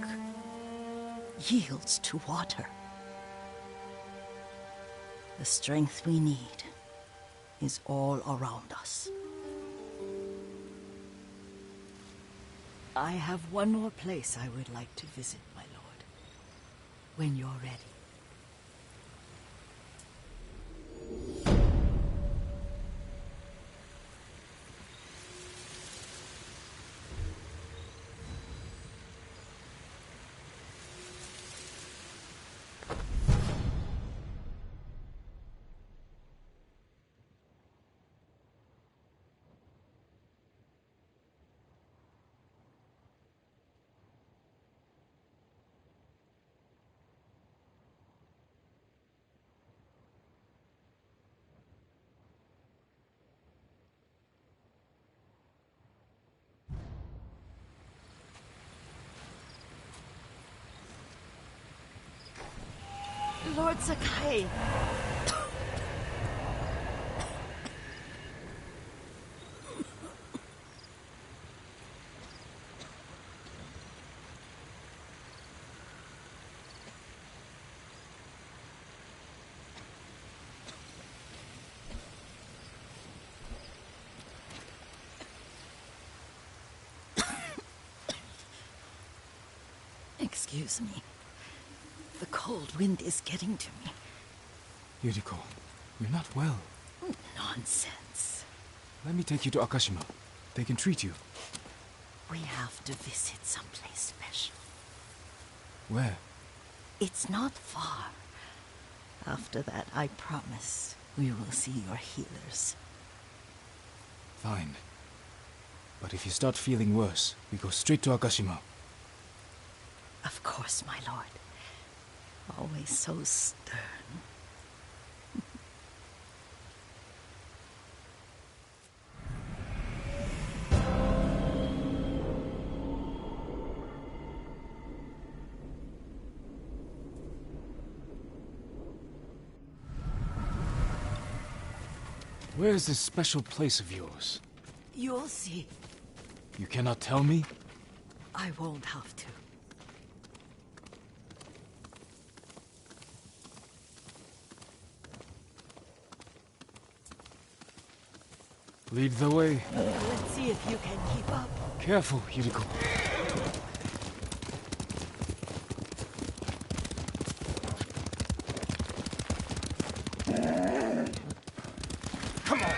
yields to water. The strength we need is all around us. I have one more place I would like to visit, my lord. When you're ready. Lord Sakai. Excuse me. The cold wind is getting to me. Yuriko, you're not well. Nonsense. Let me take you to Akashima. They can treat you. We have to visit someplace special. Where? It's not far. After that, I promise, we will see your healers. Fine. But if you start feeling worse, we go straight to Akashima. Of course, my lord. Always so stern. Where is this special place of yours? You'll see. You cannot tell me? I won't have to. Lead the way. Let's see if you can keep up. Careful, Yuriko. Come on!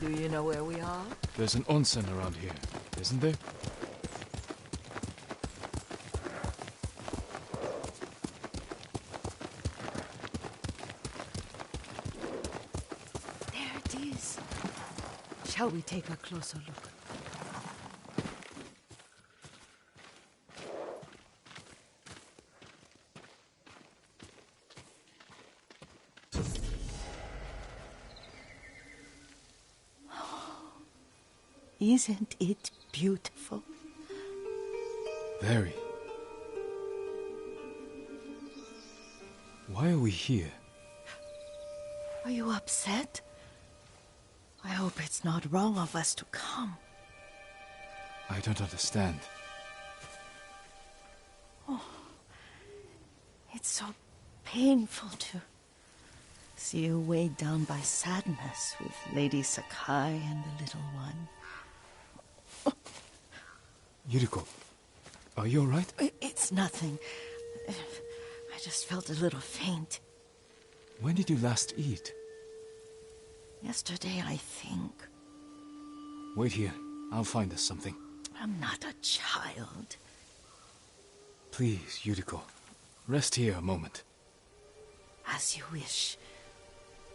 Do you know where we are? There's an onsen around here, isn't there? There it is. Shall we take a closer look? Isn't it beautiful? Very. Why are we here? Are you upset? I hope it's not wrong of us to come. I don't understand. It's so painful to see you weighed down by sadness with Lady Sakai and the little one. Yuriko, are you alright? It's nothing. I just felt a little faint. When did you last eat? Yesterday, I think. Wait here. I'll find us something. I'm not a child. Please, Yuriko. Rest here a moment. As you wish,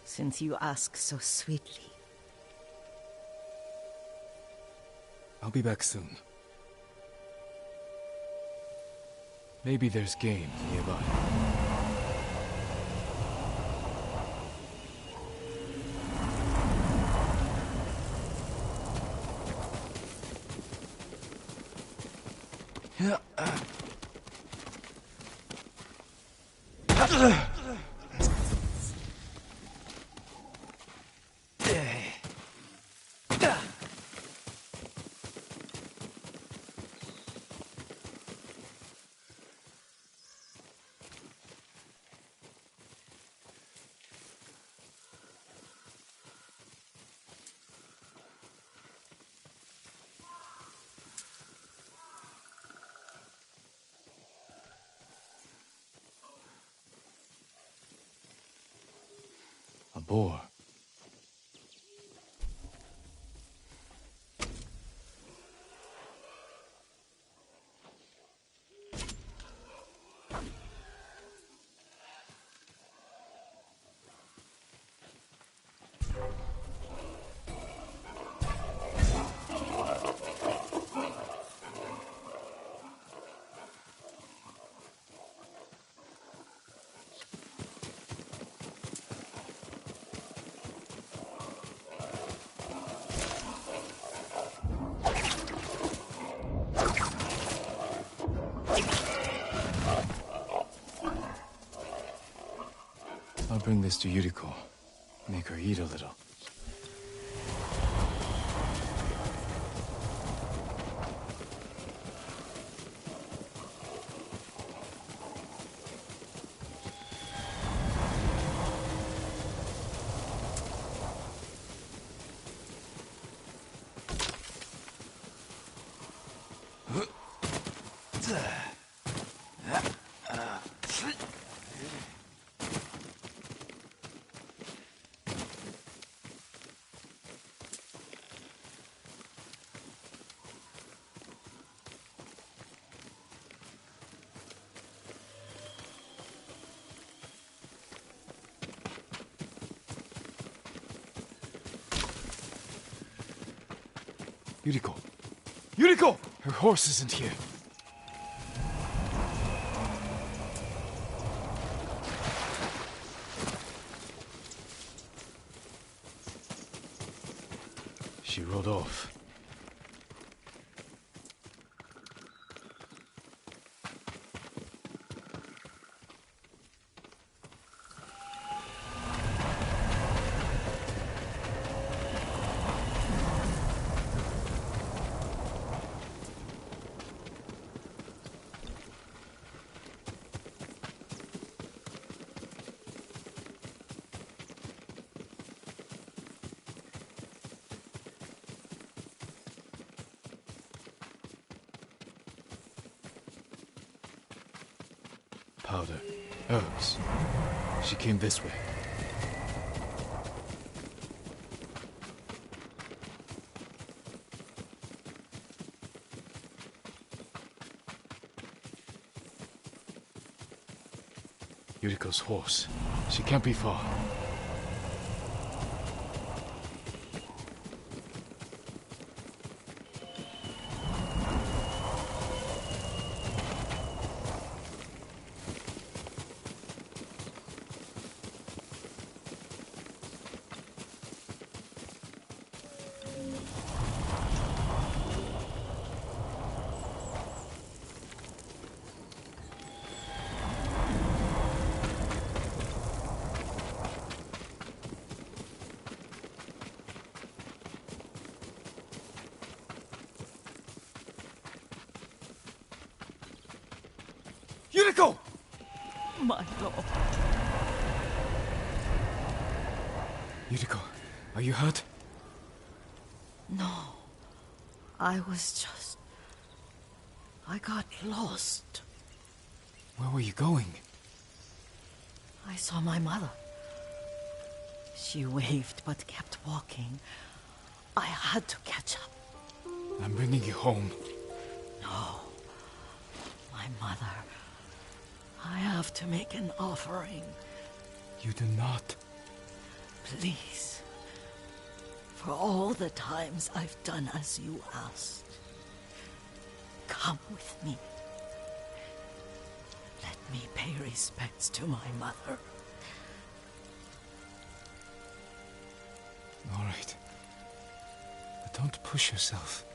since you ask so sweetly. I'll be back soon. Maybe there's game nearby. A boar. bring this to Yuriko. Make her eat a little. Yuriko! Yuriko! Her horse isn't here. She rode off. Powder. Herbs. She came this way. Yuriko's horse. She can't be far. Yuriko! My lord. Yuriko, are you hurt? No. I got lost. Where were you going? I saw my mother. She waved but kept walking. I had to catch up. I'm bringing you home. No. My mother. I have to make an offering. You do not. Please. For all the times I've done as you asked. Come with me. Let me pay respects to my mother. All right. But don't push yourself.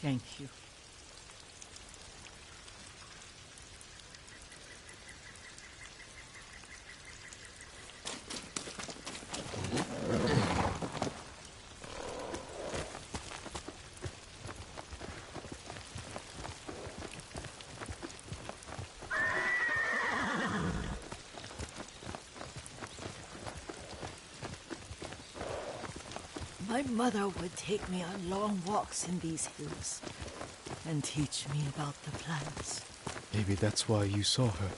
Thank you. My mother would take me on long walks in these hills and teach me about the plants. Maybe that's why you saw her.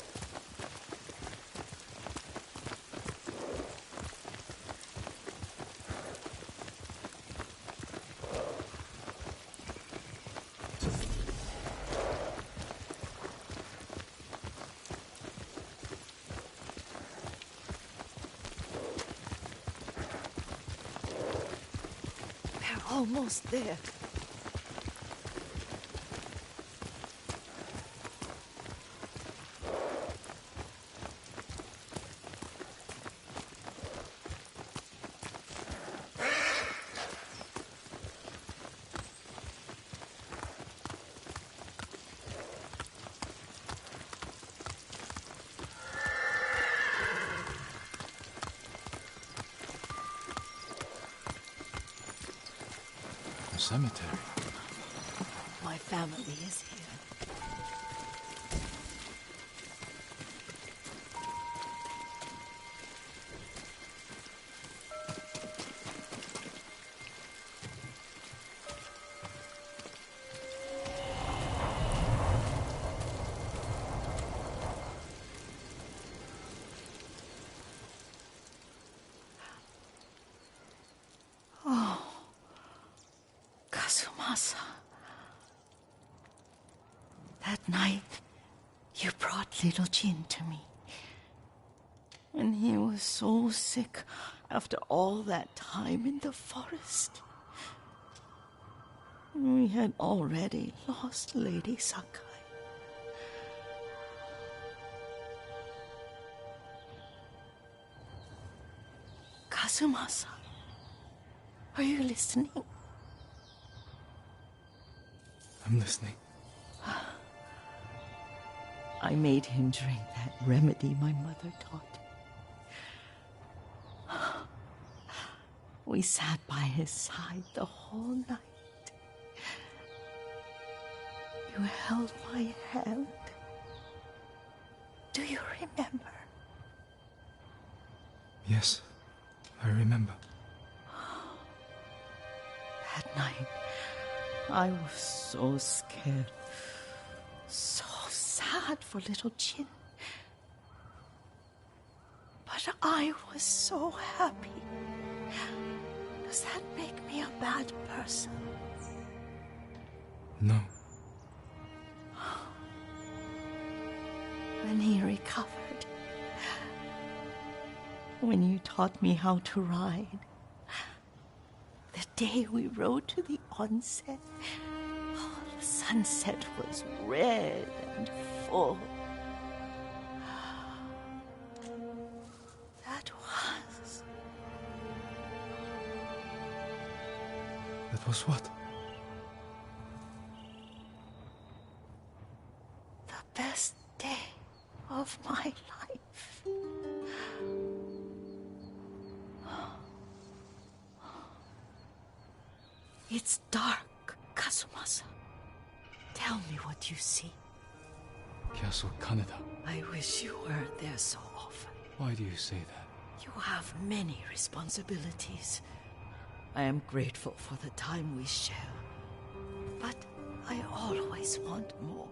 Almost there. cemetery. My family is here. Kazumasa. That night, you brought little Jin to me. And he was so sick after all that time in the forest. We had already lost Lady Sakai. Kazumasa, are you listening? I'm listening. I made him drink that remedy my mother taught. We sat by his side the whole night. You held my hand. Do you remember? Yes, I remember. That night, I was so scared, so sad for little Jin. But I was so happy. Does that make me a bad person? No. When he recovered, when you taught me how to ride, the day we rode to the onsen, the sunset was red and full. That was what? The best day of my life. It's dark, Kazumasa. Tell me what you see. Castle Kaneda. I wish you weren't there so often. Why do you say that? You have many responsibilities. I am grateful for the time we share, but I always want more.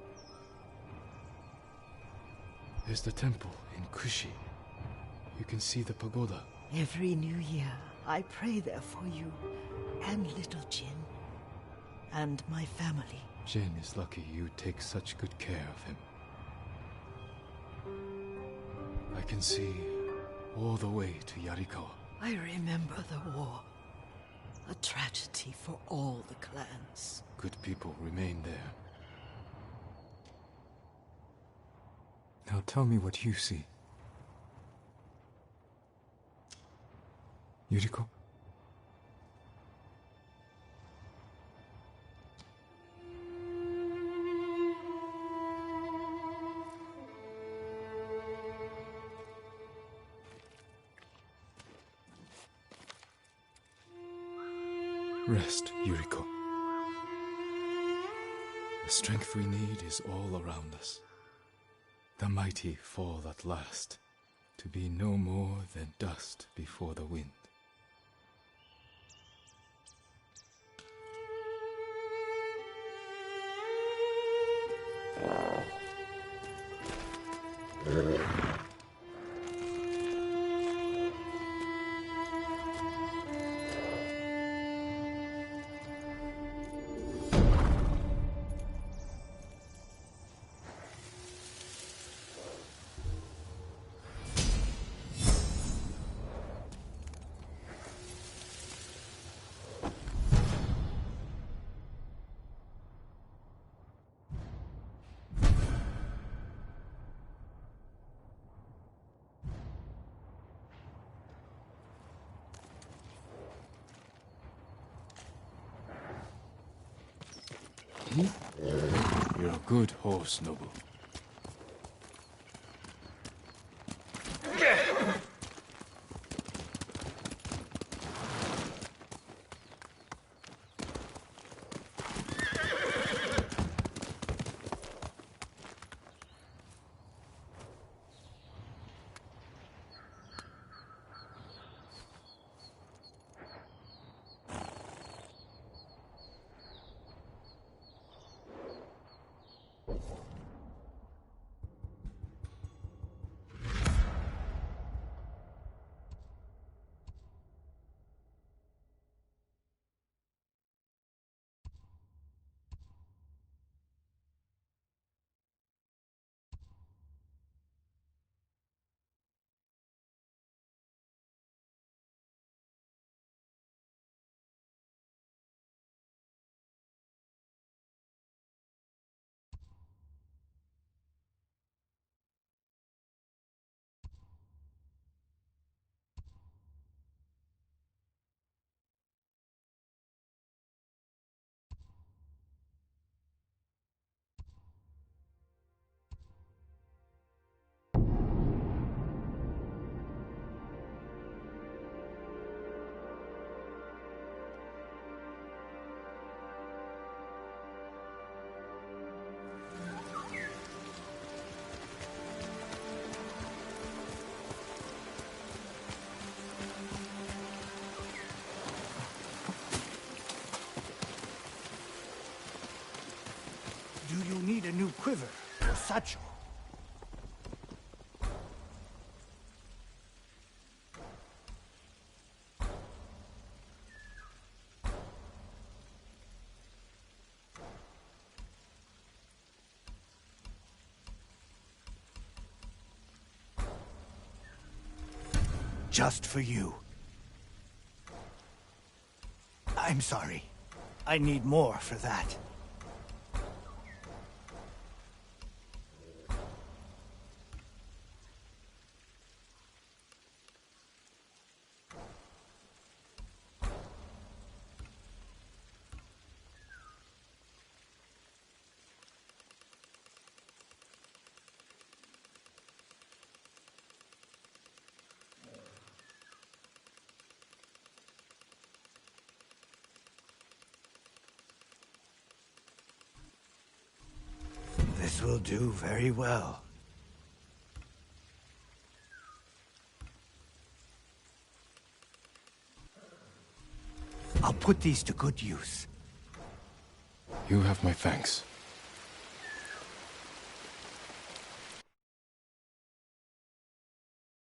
There's the temple in Kushi. You can see the pagoda. Every new year, I pray there for you and little Jin and my family. Jin is lucky you take such good care of him. I can see all the way to Yarikawa. I remember the war. A tragedy for all the clans. Good people remain there. Now tell me what you see. Yuriko? Rest, Yuriko. The strength we need is all around us. The mighty fall at last, to be no more than dust before the wind. You're a good horse, Nobu. new quiver or satchel. Just for you. I'm sorry. I need more for that. This will do very well. I'll put these to good use. You have my thanks.